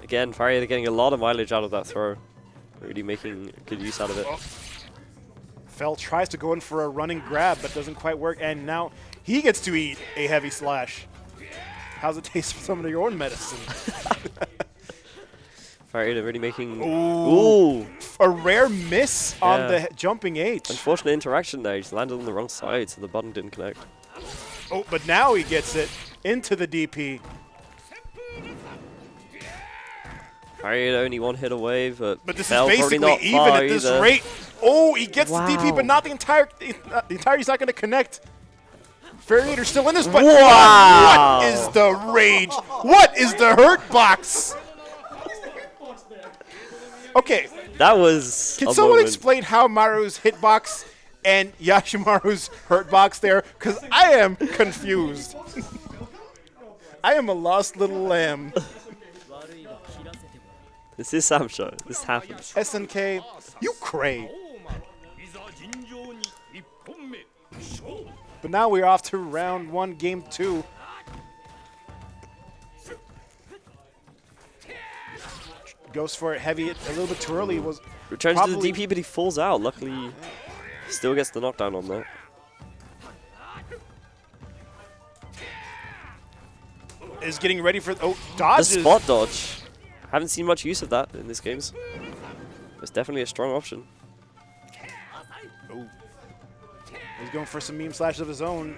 Again, Farriator getting a lot of mileage out of that throw. Really making good use out of it. Fell tries to go in for a running grab, but doesn't quite work, and now he gets to eat a heavy slash. How's it taste for some of your own medicine? Farriator really making... Ooh. A rare miss on the jumping H. Unfortunate interaction there. He just landed on the wrong side, so the button didn't connect. Oh, but now he gets it into the DP. Farriator only one hit away, but this Fell is probably basically not even far at this either. rate. Oh, he gets Wow. the DP, but not the entire. The entirety's not going to connect. Farriator's still in this, but Wow. what is the rage? What is the hurt box? Okay, That was can a someone moment. explain how Maru's hitbox and Yashimaru's hurt box there? Because I am confused. I am a lost little lamb. This is Sam Show. This happens. SNK, you cray. But now we're off to round 1, game 2. Goes for it heavy a little bit too early. Was Returns to the probably- DP, but he falls out. Luckily, still gets the knockdown on that. is getting ready for The dodges. spot dodge. Haven't seen much use of that in this games. It's definitely a strong option. Oh. He's going for some meme slashes of his own.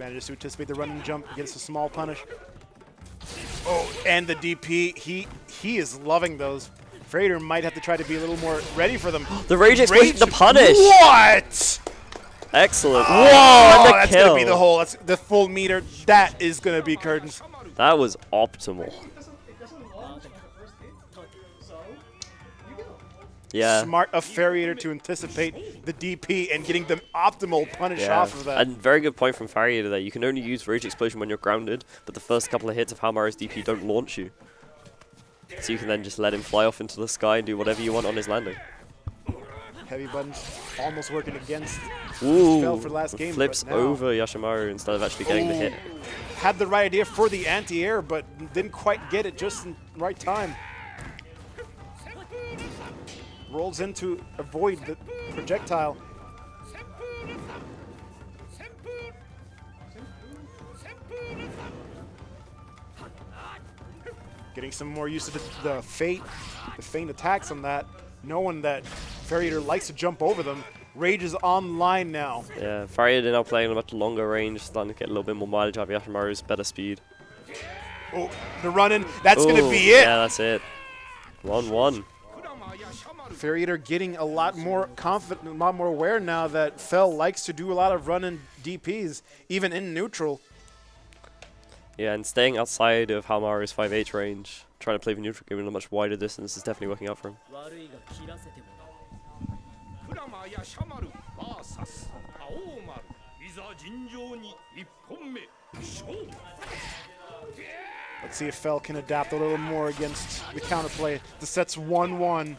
Manages to anticipate the run and jump, gets a small punish. Oh, and the DP, he is loving those. Freighter might have to try to be a little more ready for them. The rage explosion, the punish. What? Excellent. Whoa, Whoa, and the that's kill. gonna be the whole. That's the full meter. That is gonna be curtains. That was optimal. It doesn't launch on the first hit, so you go. Yeah. Smart of Farrier to anticipate the DP and getting the optimal punish Yeah. off of that. And very good point from Farrier there. You can only use Rage Explosion when you're grounded, but the first couple of hits of Halmaru's DP don't launch you. So you can then just let him fly off into the sky and do whatever you want on his landing. Heavy buttons almost working against. Ooh, Fell for last game, flips but now- over Yashimaru instead of actually getting the hit. Had the right idea for the anti-air, but didn't quite get it just in the right time. Rolls in to avoid the projectile. Getting some more use of the feint attacks on that, knowing that Farrier likes to jump over them. Rage is online now. Yeah, Farrier now playing a much longer range, starting to get a little bit more mileage out of Yashimaru's better speed. Oh, the run-in, that's going to Ooh, be it. Yeah, that's it. 1-1. Farrier getting a lot more confident, a lot more aware now that Fell likes to do a lot of run-in DPs, even in neutral. Yeah, and staying outside of Halmaru's 5H range, trying to play the neutral game in a much wider distance is definitely working out for him. 悪いが切らせてもクラマヤシャマル VS 青丸いざ尋常に1本目勝負 Let's see if Fell can adapt a little more against the counterplay. The set's 1-1.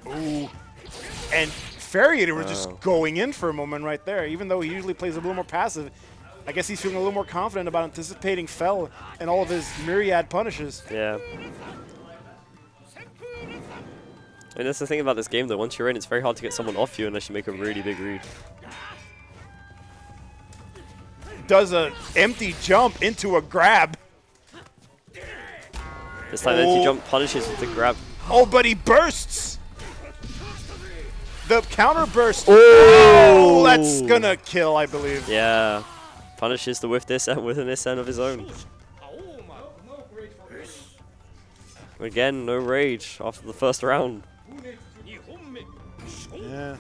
Ooh. And Farrier was just going in for a moment right there, even though he usually plays a little more passive. I guess he's feeling a little more confident about anticipating Fell and all of his myriad punishes. Yeah. And that's the thing about this game, though. Once you're in, it's very hard to get someone off you unless you make a really big read. Does an empty jump into a grab. This time, empty jump punishes with the grab. Oh, but he bursts. The counter burst. Oh, that's gonna kill, I believe. Yeah. Punishes the with this with an SN of his own. Again, no rage after the first round. Yeah.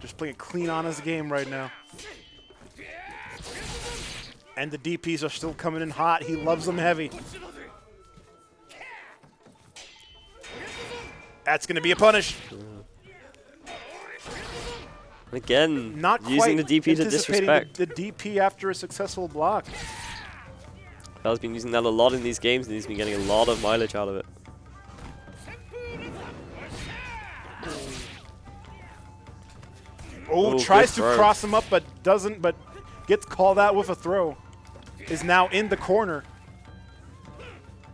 Just playing a clean, honest game right now. And the DPs are still coming in hot. He loves them heavy. That's going to be a punish. Again, Not using quite the DP to anticipating disrespect. the DP after a successful block. Fell's been using that a lot in these games, and he's been getting a lot of mileage out of it. Oh, Ooh, tries good to throw. cross him up, but doesn't, but gets called out with a throw. Is now in the corner.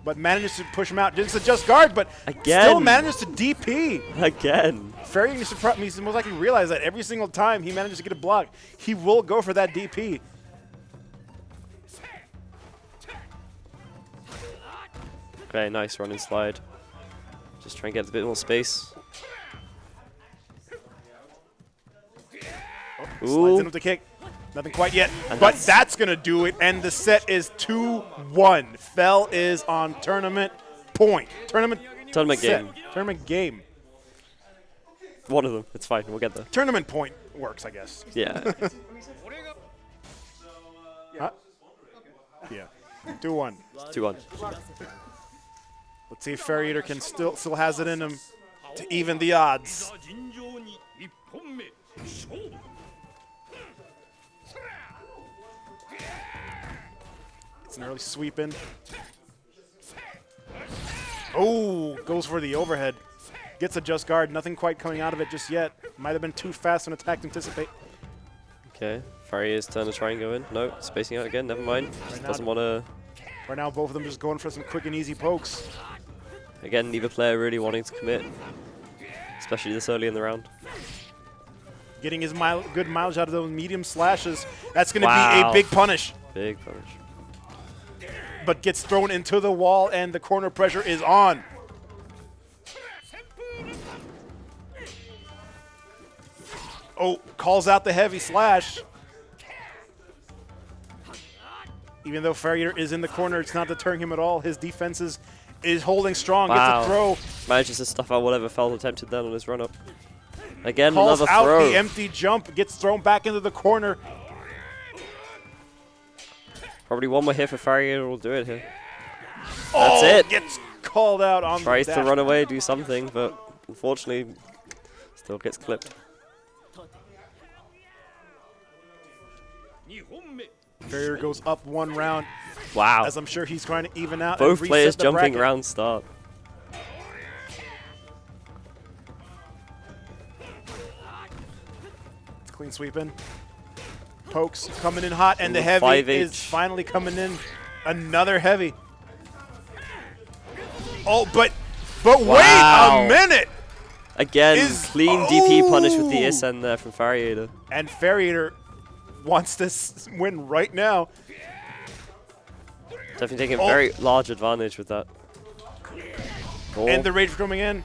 But manages to push him out. Just adjust guard, but Again. still manages to DP. Again. Farrier needs to most likely realize that every single time he manages to get a block, he will go for that DP. Okay, nice run and slide. Just try and get a bit more space. Slides Ooh. in with the kick. Nothing quite yet, And but that's going to do it, and the set is 2-1. Fell is on tournament point. Tournament Tournament set. game. Tournament game. One of them. It's fine. We'll get there. Tournament point works, I guess. Yeah. Huh? Yeah. 2-1. 2-1. Let's see if Farrier can still has it in him to even the odds. 尋常に1本目勝負 It's an early sweep in. Oh, goes for the overhead. Gets a just guard. Nothing quite coming out of it just yet. Might have been too fast an attack to anticipate. Okay. Farrier's turn to try and go in. No, spacing out again. Never mind. Just now- doesn't want to. Right now, both of them just going for some quick and easy pokes. Again, neither player really wanting to commit, especially this early in the round. Getting his good mileage out of those medium slashes. That's going to be Wow. a big punish. Big punish. But gets thrown into the wall, and the corner pressure is on. Oh, calls out the heavy slash. Even though Farrier is in the corner, it's not deterring him at all. His defense is holding strong. Wow. Gets a throw. Manages to stuff out whatever Fel attempted then on his run-up. Again, Calls another out throw. the empty jump. Gets thrown back into the corner. Probably one more hit for Farrier will do it here. That's it. Gets called out on Tries the to dash. run away, do something, but unfortunately still gets clipped. 2本目 Farrier goes up 1 round, Wow. as I'm sure he's trying to even out. Both and players reset the jumping bracket. round start. It's clean sweeping. Pokes coming in hot, and the Ooh, heavy 5H. is finally coming in. Another heavy. Oh, but wait Wow. a minute! Again, clean DP punish with the Oh! SN there from Farrier. And Farrier wants this win right now. Definitely taking a Oh. very large advantage with that. Oh. And the rage coming in.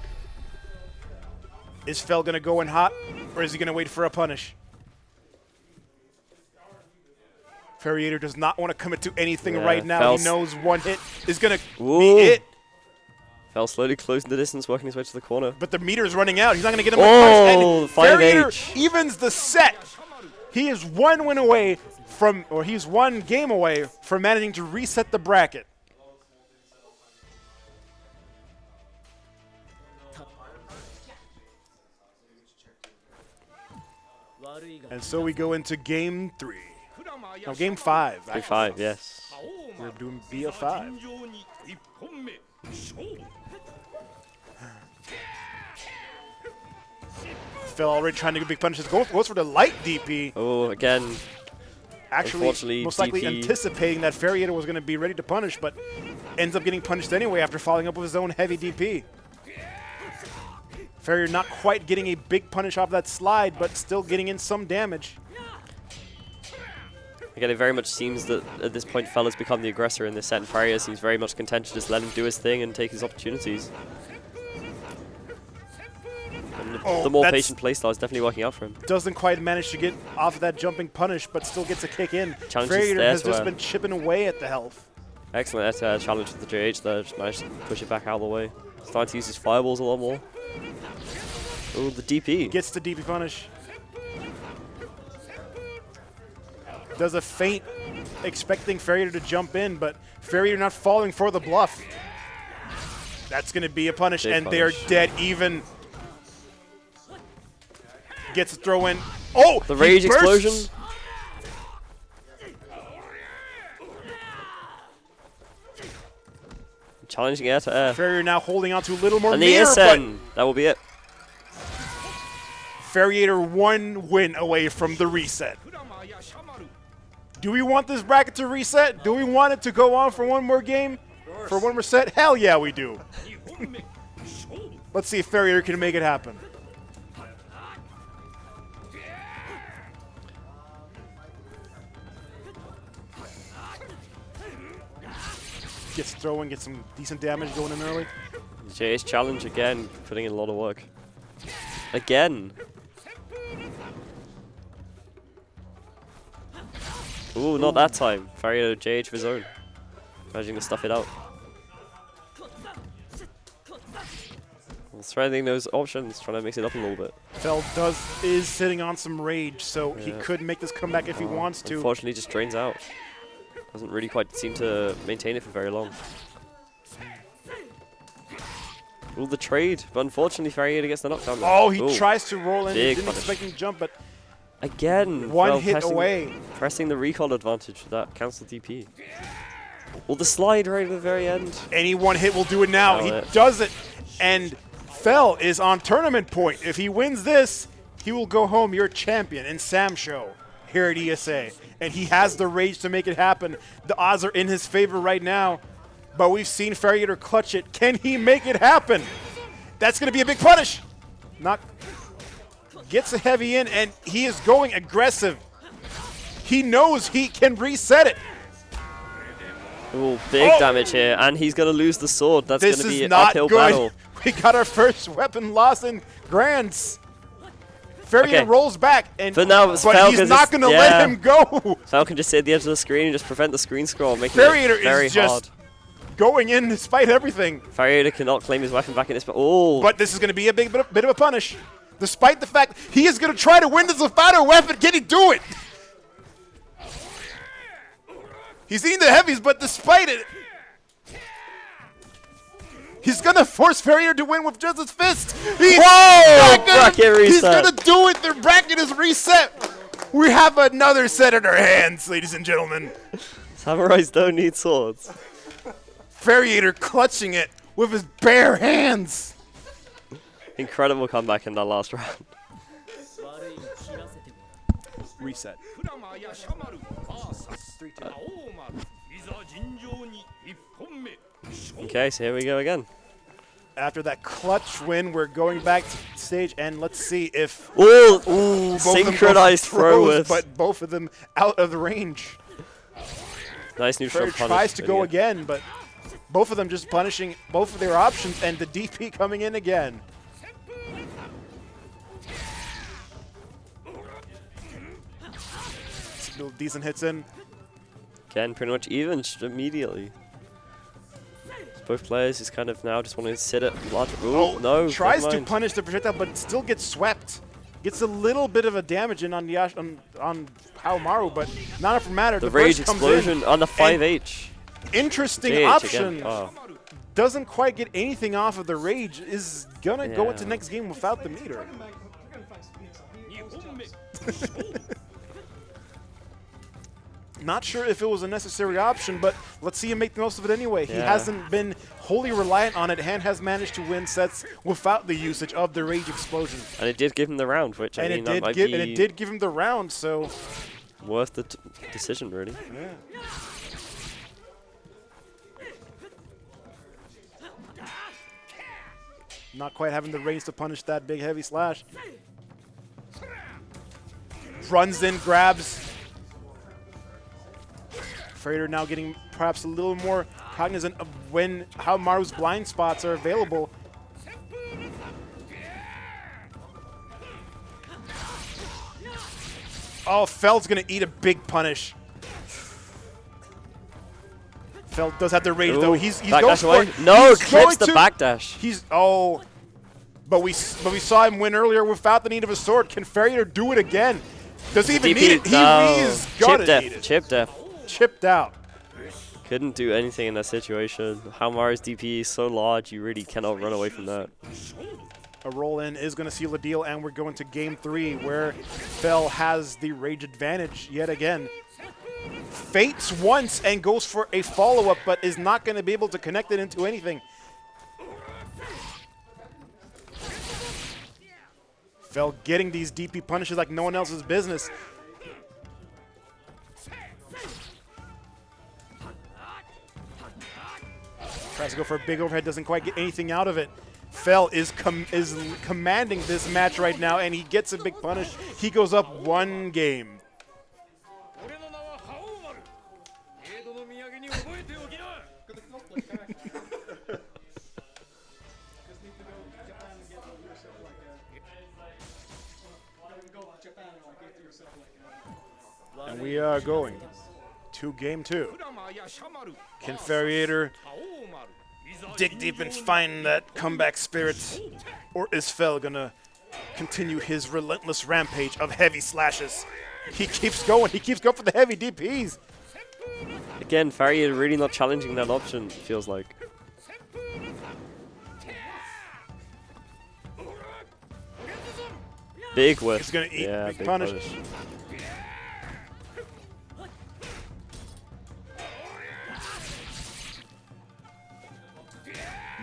Is Fel going to go in hot, or is he going to wait for a punish? Farrier does not want to commit to anything Yeah, right now. Fel's- He knows one hit is going to Ooh. be it. Fel slowly closing the distance, working his way to the corner. But the meter is running out. He's not going to get him Oh, a punch. And 5H. Farrier evens the set. He is 1 win away from, or he's 1 game away from managing to reset the bracket. And so we go into game 3. No, game 5. Big 5, yes. We're doing BF5. 尋常に1本目勝負 Phil already trying to get big punishes. Goes for the light DP. Oh, again, Actually, Unfortunately, most likely DP anticipating that Farrier was going to be ready to punish, but ends up getting punished anyway after following up with his own heavy DP. Farrier not quite getting a big punish off that slide, but still getting in some damage. again, it very much seems that at this point Fel has become the aggressor in this set, and Farrier seems very much content to just let him do his thing and take his opportunities. And the more that's- patient playstyle is definitely working out for him. Doesn't quite manage to get off of that jumping punish, but still gets a kick in. Challenges Farrier there has to just a- been chipping away at the health. Excellent challenge with the JH there, just managed to push it back out of the way. Starting to use his fireballs a lot more. Oh, the DP. Gets the DP punish. Does a feint, expecting Farrier to jump in, but Farrier not falling for the bluff. That's going to be a punish, Big and they're punish. dead even. Gets a throw in. Oh, The he rage bursts. explosion. Challenging air to air. Farrier now holding on to a little more And the meter, but SN. That will be it. Farrier 1 win away from the reset. 鞍馬やシャマル Do we want this bracket to reset? Do we want it to go on for one more game? For one more set? Hell yeah, we do. 2本目勝負 Let's see if Farrier can make it happen. Gets throwing, gets some decent damage going in early. JH challenge again, putting in a lot of work. Again. Ooh, not that time. Farrier JH of his own. Managing to stuff it out. Well, threading those options, trying to mix it up a little bit. Fel is sitting on some rage, so he Yeah. could make this comeback if he wants to. Unfortunately, just drains out. Doesn't really quite seem to maintain it for very long. Ooh, the trade, but unfortunately Farrier gets the knockdown. there. Oh, he Ooh. tries to roll in. Big Didn't punish. expect him to jump, but Again, one Fel hit pressing- away. Pressing the recall advantage with that cancel DP. Well, the slide right at the very end. Any one hit will do it now. Oh, He yeah. does it. And Fel is on tournament point. If he wins this, he will go home your champion in Sam Show here at ESA. And he has the rage to make it happen. The odds are in his favor right now. But we've seen Farrier clutch it. Can he make it happen? That's going to be a big punish. Not gets a heavy in, and he is going aggressive. He knows he can reset it. Ooh, big Oh. damage here, and he's going to lose the sword. That's going This to be is an not uphill good. battle. We got our first weapon loss in Grands. Ferrier Okay. rolls back, and But now but Falcon's he's not just- going to yeah. let him go. Falcon just sit at the edge of the screen and just prevent the screen scroll, making Ferrier it very is just hard. going in despite everything. Farrier cannot claim his weapon back in this, but oh, But this is going to be a bit of a punish. Despite the fact he is going to try to win this without a weapon, can he do it? He's eating the heavies, but despite it, he's going to force Ferrier to win with just his fist. He's bracket reset. He's going to do it. Their bracket is reset. We have another set in our hands, ladies and gentlemen. samurais don't need swords. Ferrier clutching it with his bare hands. Incredible comeback in that last round. 悪い切らせても Reset. クラマヤシャマル VS 青丸いざ尋常に1本目 Okay, so here we go again. After that clutch win, we're going back to stage, and let's see if Ooh, both of them go synchronized for throw throws, with. but both of them out of the range. Nice neutral Ferrier punish. tries to but go yeah. again, but both of them just punishing both of their options, and the DP coming in again. Still decent hits in. Again, pretty much even immediately. Both players is kind of now just wanting to sit at larger. Ooh, no. Tries never to mind. punish the projectile, but still gets swept. Gets a little bit of a damage in on on Haomaru, but not enough to matter. The burst rage comes in, explosion on the and 5H. Interesting JH option. again. Oh. Doesn't quite get anything off of the rage. Is gonna go into Yeah. next game without the meter. 2本目 Not sure if it was a necessary option, but let's see him make the most of it anyway. He Yeah. hasn't been wholly reliant on it and has managed to win sets without the usage of the rage explosion. And it did give him the round, which I And mean it that did might give be and it did give him the round, so worth the decision, really. yeah. Not quite having the range to punish that big heavy slash. Runs in, grabs. Freighter now getting perhaps a little more cognizant of when how Maru's blind spots are available. Oh, Feld's gonna eat a big punish. Feld does have the rage though. Ooh, He's backdash going for away. it. No, He's going clips the to- backdash. He's but we saw him win earlier without the need of a sword. Can Ferrier do it again? Does he even need it? He's gotta Chip need def. it. Chip def. Chipped out. Couldn't do anything in that situation. Haomaru's DP is so large, you really cannot run away from that. A roll in is going to seal the deal, and we're going to game 3 where Fel has the rage advantage yet again. Fates once and goes for a follow-up, but is not going to be able to connect it into anything. Fel getting these DP punishes like no one else's business. Tries to go for a big overhead, doesn't quite get anything out of it. Fel is commanding this match right now, and he gets a big punish. He goes up 1 game. 俺の名は覇王丸江戸の土産に覚えておきな And we are going to game 2. クラマヤシャマル Can Ferrier 覇王丸いざ dig deep and find that comeback spirit? Or is Fel gonna continue his relentless rampage of heavy slashes? He keeps going. He keeps going for the heavy DPs. Again, Farrier really not challenging that option, it feels like. Big whiff. He's gonna eat yeah, big punish.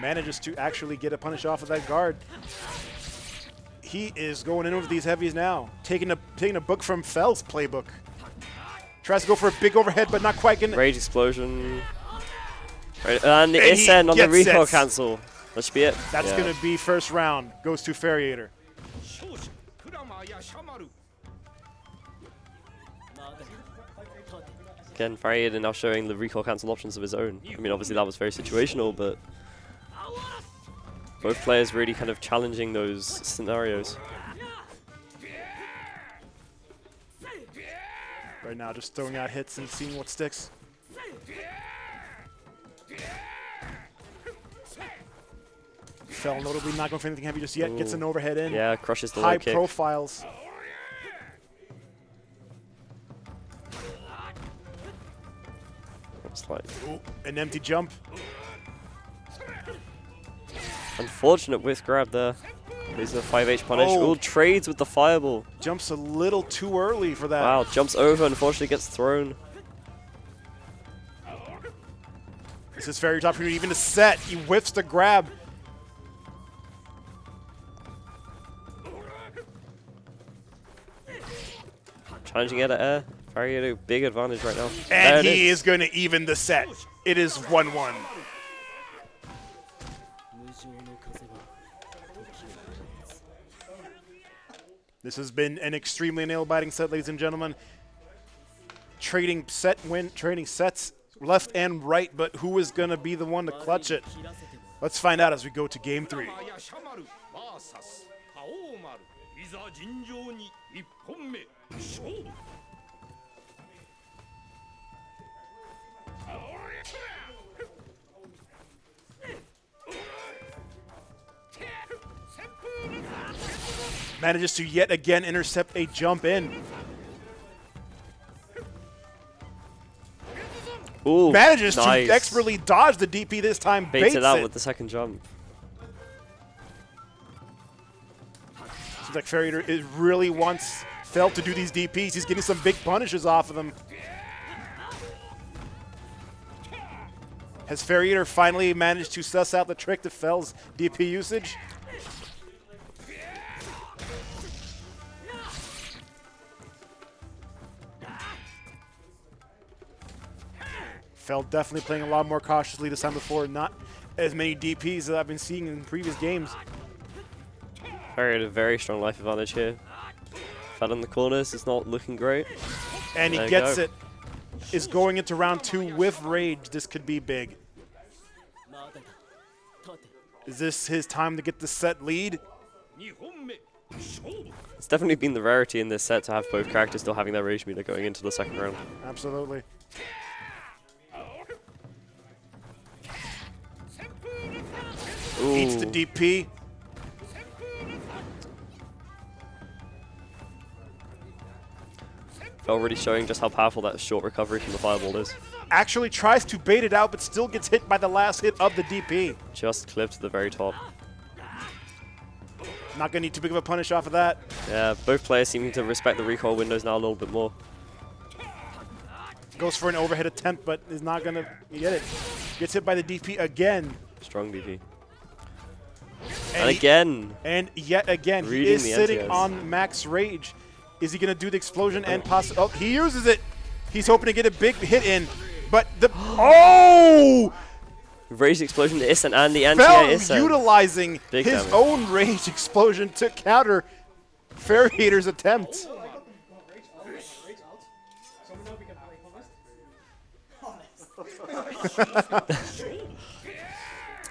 Manages to actually get a punish off of that guard. He is going in over these heavies now, taking a book from Fel's playbook. Tries to go for a big overhead, but not quite getting it. Rage explosion. Right, and the And he ascend on the gets recoil it. cancel. That should be it. That's yeah. going to be first round. Goes to Ferrier. 勝者クラマヤシャマル Again, Farrier now showing the recoil cancel options of his own. I mean, obviously that was very situational, but both players really kind of challenging those scenarios. right now, just throwing out hits and seeing what sticks. Fell notably not going for anything heavy just yet. Ooh. Gets an overhead in. Yeah, crushes the High low kick. profiles. It's like Ooh, an empty jump. unfortunate with grab there. Losing a 5H punish. Oh. Ooh, trades with the fireball. Jumps a little too early for that. Wow, jumps over, unfortunately gets thrown. This is Farrier's opportunity even to set. He whiffs the grab. Challenging out of air. Farrier at a big advantage right now. And he is going to even the set. It is 1-1. This has been an extremely nail-biting set, ladies and gentlemen. Trading sets left and right, but who is going to be the one to clutch it? Let's find out as we go to game 3. いざ尋常に1本目勝負 Manages to yet again intercept a jump in. Ooh, Manages nice. to expertly dodge the DP this time. Baits it out it. with the second jump. Seems like Farrier really wants Fell to do these DPs. He's getting some big punishes off of them. Has Farrier finally managed to suss out the trick to Fell's DP usage? Fell definitely playing a lot more cautiously this time before. Not as many DPs that I've been seeing in previous games. Farrier had a very strong life advantage here. Fell in the corners, it's not looking great. And he There you gets go. it. Is going into round 2 with rage. This could be big. Is this his time to get the set lead? 2本目勝負 It's definitely been the rarity in this set to have both characters still having their rage meter going into the second round. Absolutely. Eats the Ooh. DP. Already showing just how powerful that short recovery from the fireball is. Actually tries to bait it out, but still gets hit by the last hit of the DP. Just clipped to the very top. Not going to need too big of a punish off of that. Yeah, both players seeming to respect the recoil windows now a little bit more. Goes for an overhead attempt, but is not going to get it. Gets hit by the DP again. Strong DP. And And again. And yet again, he Reading is the sitting NTS. on max rage. Is he going to do the explosion and possibly... Oh, he uses it. He's hoping to get a big hit in. But the... Oh! Rage explosion to Issen and the Fell anti-Issen. utilizing Big his damage. own rage explosion to counter Farrier's attempt.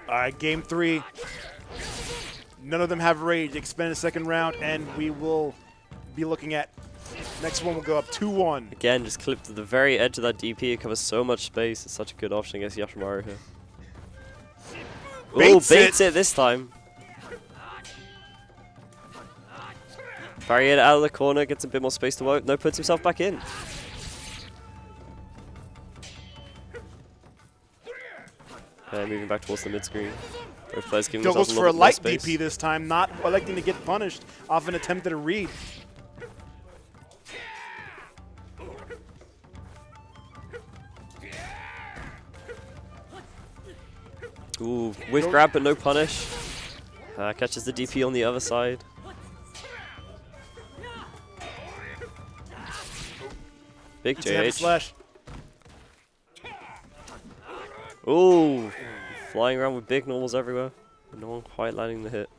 All right, game 3. None of them have rage. Expend a second round, and we will be looking at... Next one will go up 2-1. Again, just clipped to the very edge of that DP. It covers so much space. It's such a good option against Yashimaru here. Ooh, Baits baits it. it this time. Barrier out of the corner, gets a bit more space to work. No, puts himself back in. Okay, moving back towards the mid screen. Both players giving Still themselves goes a for a little bit more light space. DP this time, not electing to get punished off an attempt at a read. Ooh, with grab but no punish. Catches the DP on the other side. Big It's a heavy JH. slash. Ooh, flying around with big normals everywhere. But no one quite landing the hit.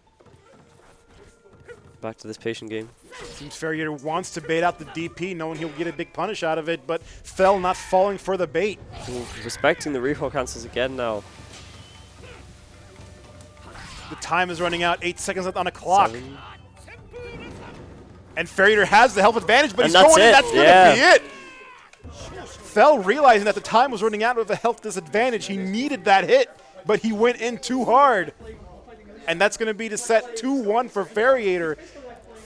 Back to this patient game. Seems Farrier wants to bait out the DP, knowing he'll get a big punish out of it, but Fell not falling for the bait. Ooh, respecting the recoil cancels again now. The time is running out, 8 seconds left on a clock. 7. And Farrier has the health advantage, but And he's that's going in, it, that's yeah. gonna be it. Fell realizing that the time was running out with a health disadvantage. He needed that hit, but he went in too hard. And that's going to be to set 2-1 for Farriator.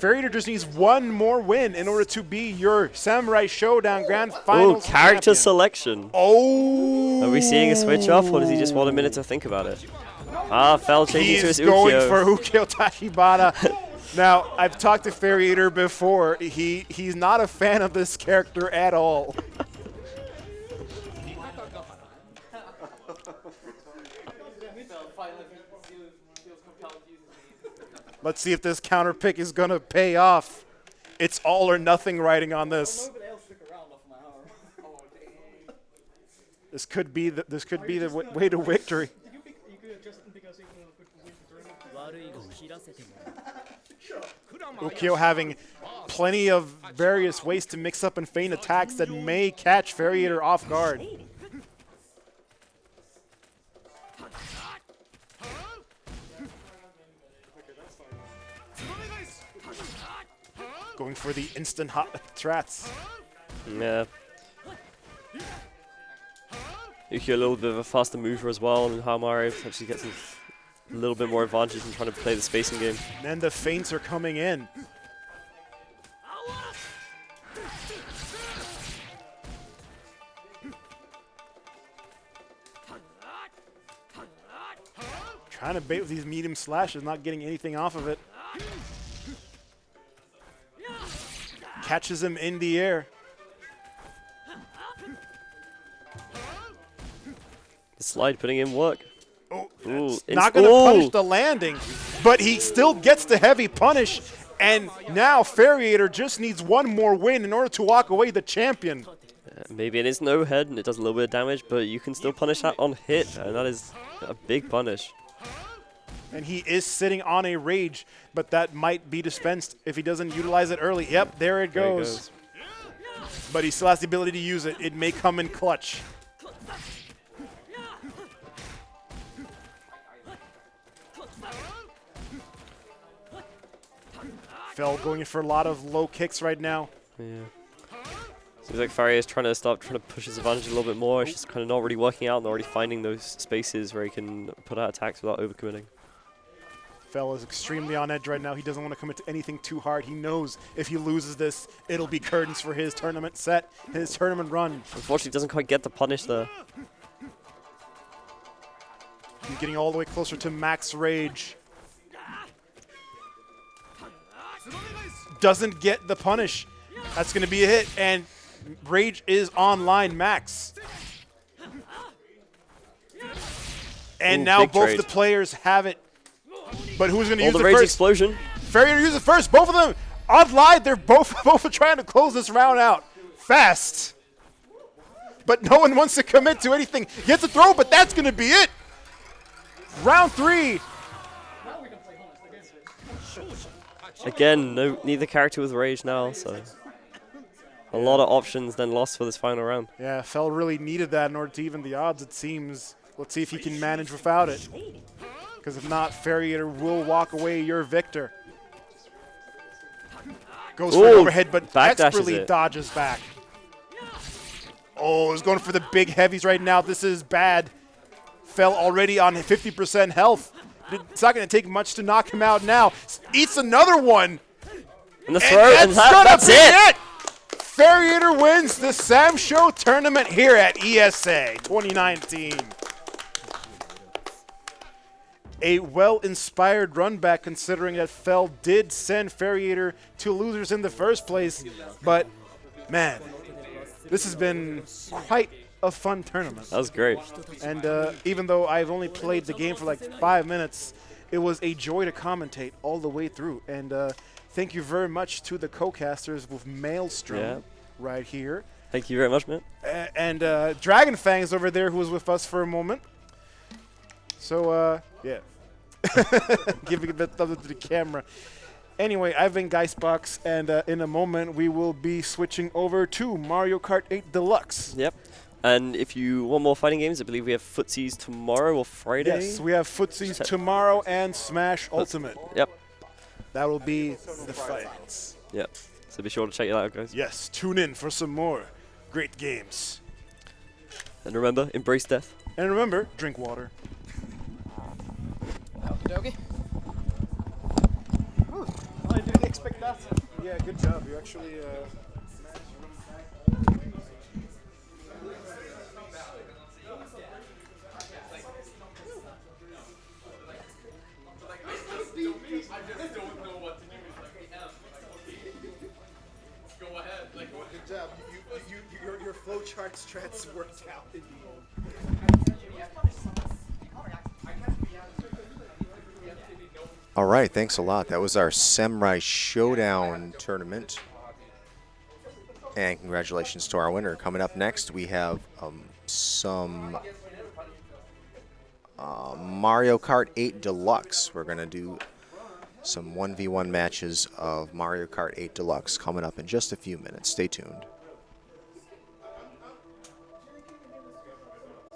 Farriator just needs one more win in order to be your Samurai Showdown Grand Finals character champion. selection. Oh! Are we seeing a switch up, or does he just want a minute to think about it? Fell changing to his He's going Ukyo. for Ukyo Tachibana. Now, I've talked to Farriator before. He's not a fan of this character at all. Let's see if this counter pick is going to pay off. It's all or nothing writing on this. This could be the way to victory. Ukyo having plenty of various ways to mix up and feign attacks that may catch Farriator off guard. Going for the instant hot strats. Yeah. Ukyo a little bit of a faster mover as well, and Hamare actually gets a little bit more advantage in trying to play the spacing game. And the feints are coming in. Trying to bait with these medium slashes, not getting anything off of it. Catches him in the air. The slide putting in work. Oh, Ooh, not going to punish the landing, but he still gets the heavy punish. And now Farriator just needs one more win in order to walk away the champion. Maybe it is no head and it does a little bit of damage, but you can still punish that on hit, and that is a big punish. And he is sitting on a rage, but that might be dispensed if he doesn't utilize it early. Yep, there it goes. But he still has the ability to use it. It may come in clutch. Fell going for a lot of low kicks right now. Yeah. Seems like Farriator is trying to push his advantage a little bit more. It's just kind of not really working out and already finding those spaces where he can put out attacks without overcommitting. Fell is extremely on edge right now. He doesn't want to commit to anything too hard. He knows if he loses this, it'll be curtains for his tournament set, his tournament run. Unfortunately, doesn't quite get the punish there. He's getting all the way closer to max rage. Doesn't get the punish. That's going to be a hit, and rage is online max. And now both trade. the players have it. But who's going to use the it rage first? explosion. Farriator uses it first. Both of them online. They're both trying to close this round out fast. But no one wants to commit to anything. He gets a throw, but that's going to be it. Round 3. Again, neither character with rage now, so a lot of options then lost for this final round. Yeah, Fell really needed that in order to even the odds, it seems. Let's see if he can manage without it. Because if not, Farriator will walk away your victor. Goes for an overhead, but expertly dodges back. Oh, he's going for the big heavies right now. This is bad. Fell already on 50% health. It's not going to take much to knock him out now. Eats another one. And the throw, and that's it. Farriator wins the Sam Show tournament here at ESA 2019. A well-inspired run back, considering that Fell did send Farriator to losers in the first place. But, man, this has been quite a fun tournament. That was great. And even though I've only played the game for like 5 minutes, it was a joy to commentate all the way through. And thank you very much to the co-casters with Maelstrom right here. Thank you very much, man. And Dragon Fangs over there, who was with us for a moment. So, yeah. Giving a bit of thumbs to the camera. Anyway, I've been Geistbox, and in a moment we will be switching over to Mario Kart 8 Deluxe. Yep. And if you want more fighting games, I believe we have Footsies tomorrow or Friday. Yes, we have Footsies tomorrow and Smash Ultimate. Yep. That will be the fights. Yep. So be sure to check it out, guys. Yes, tune in for some more great games. And remember, embrace death. And remember, drink water. Okey-dokey. I didn't expect that. Yeah, good job. You actually. Good job. Your flowchart strats worked out in the end. All right, thanks a lot. That was our Samurai Showdown tournament. And congratulations to our winner. Coming up next, we have some Mario Kart 8 Deluxe. We're going to do some 1v1 matches of Mario Kart 8 Deluxe coming up in just a few minutes. Stay tuned.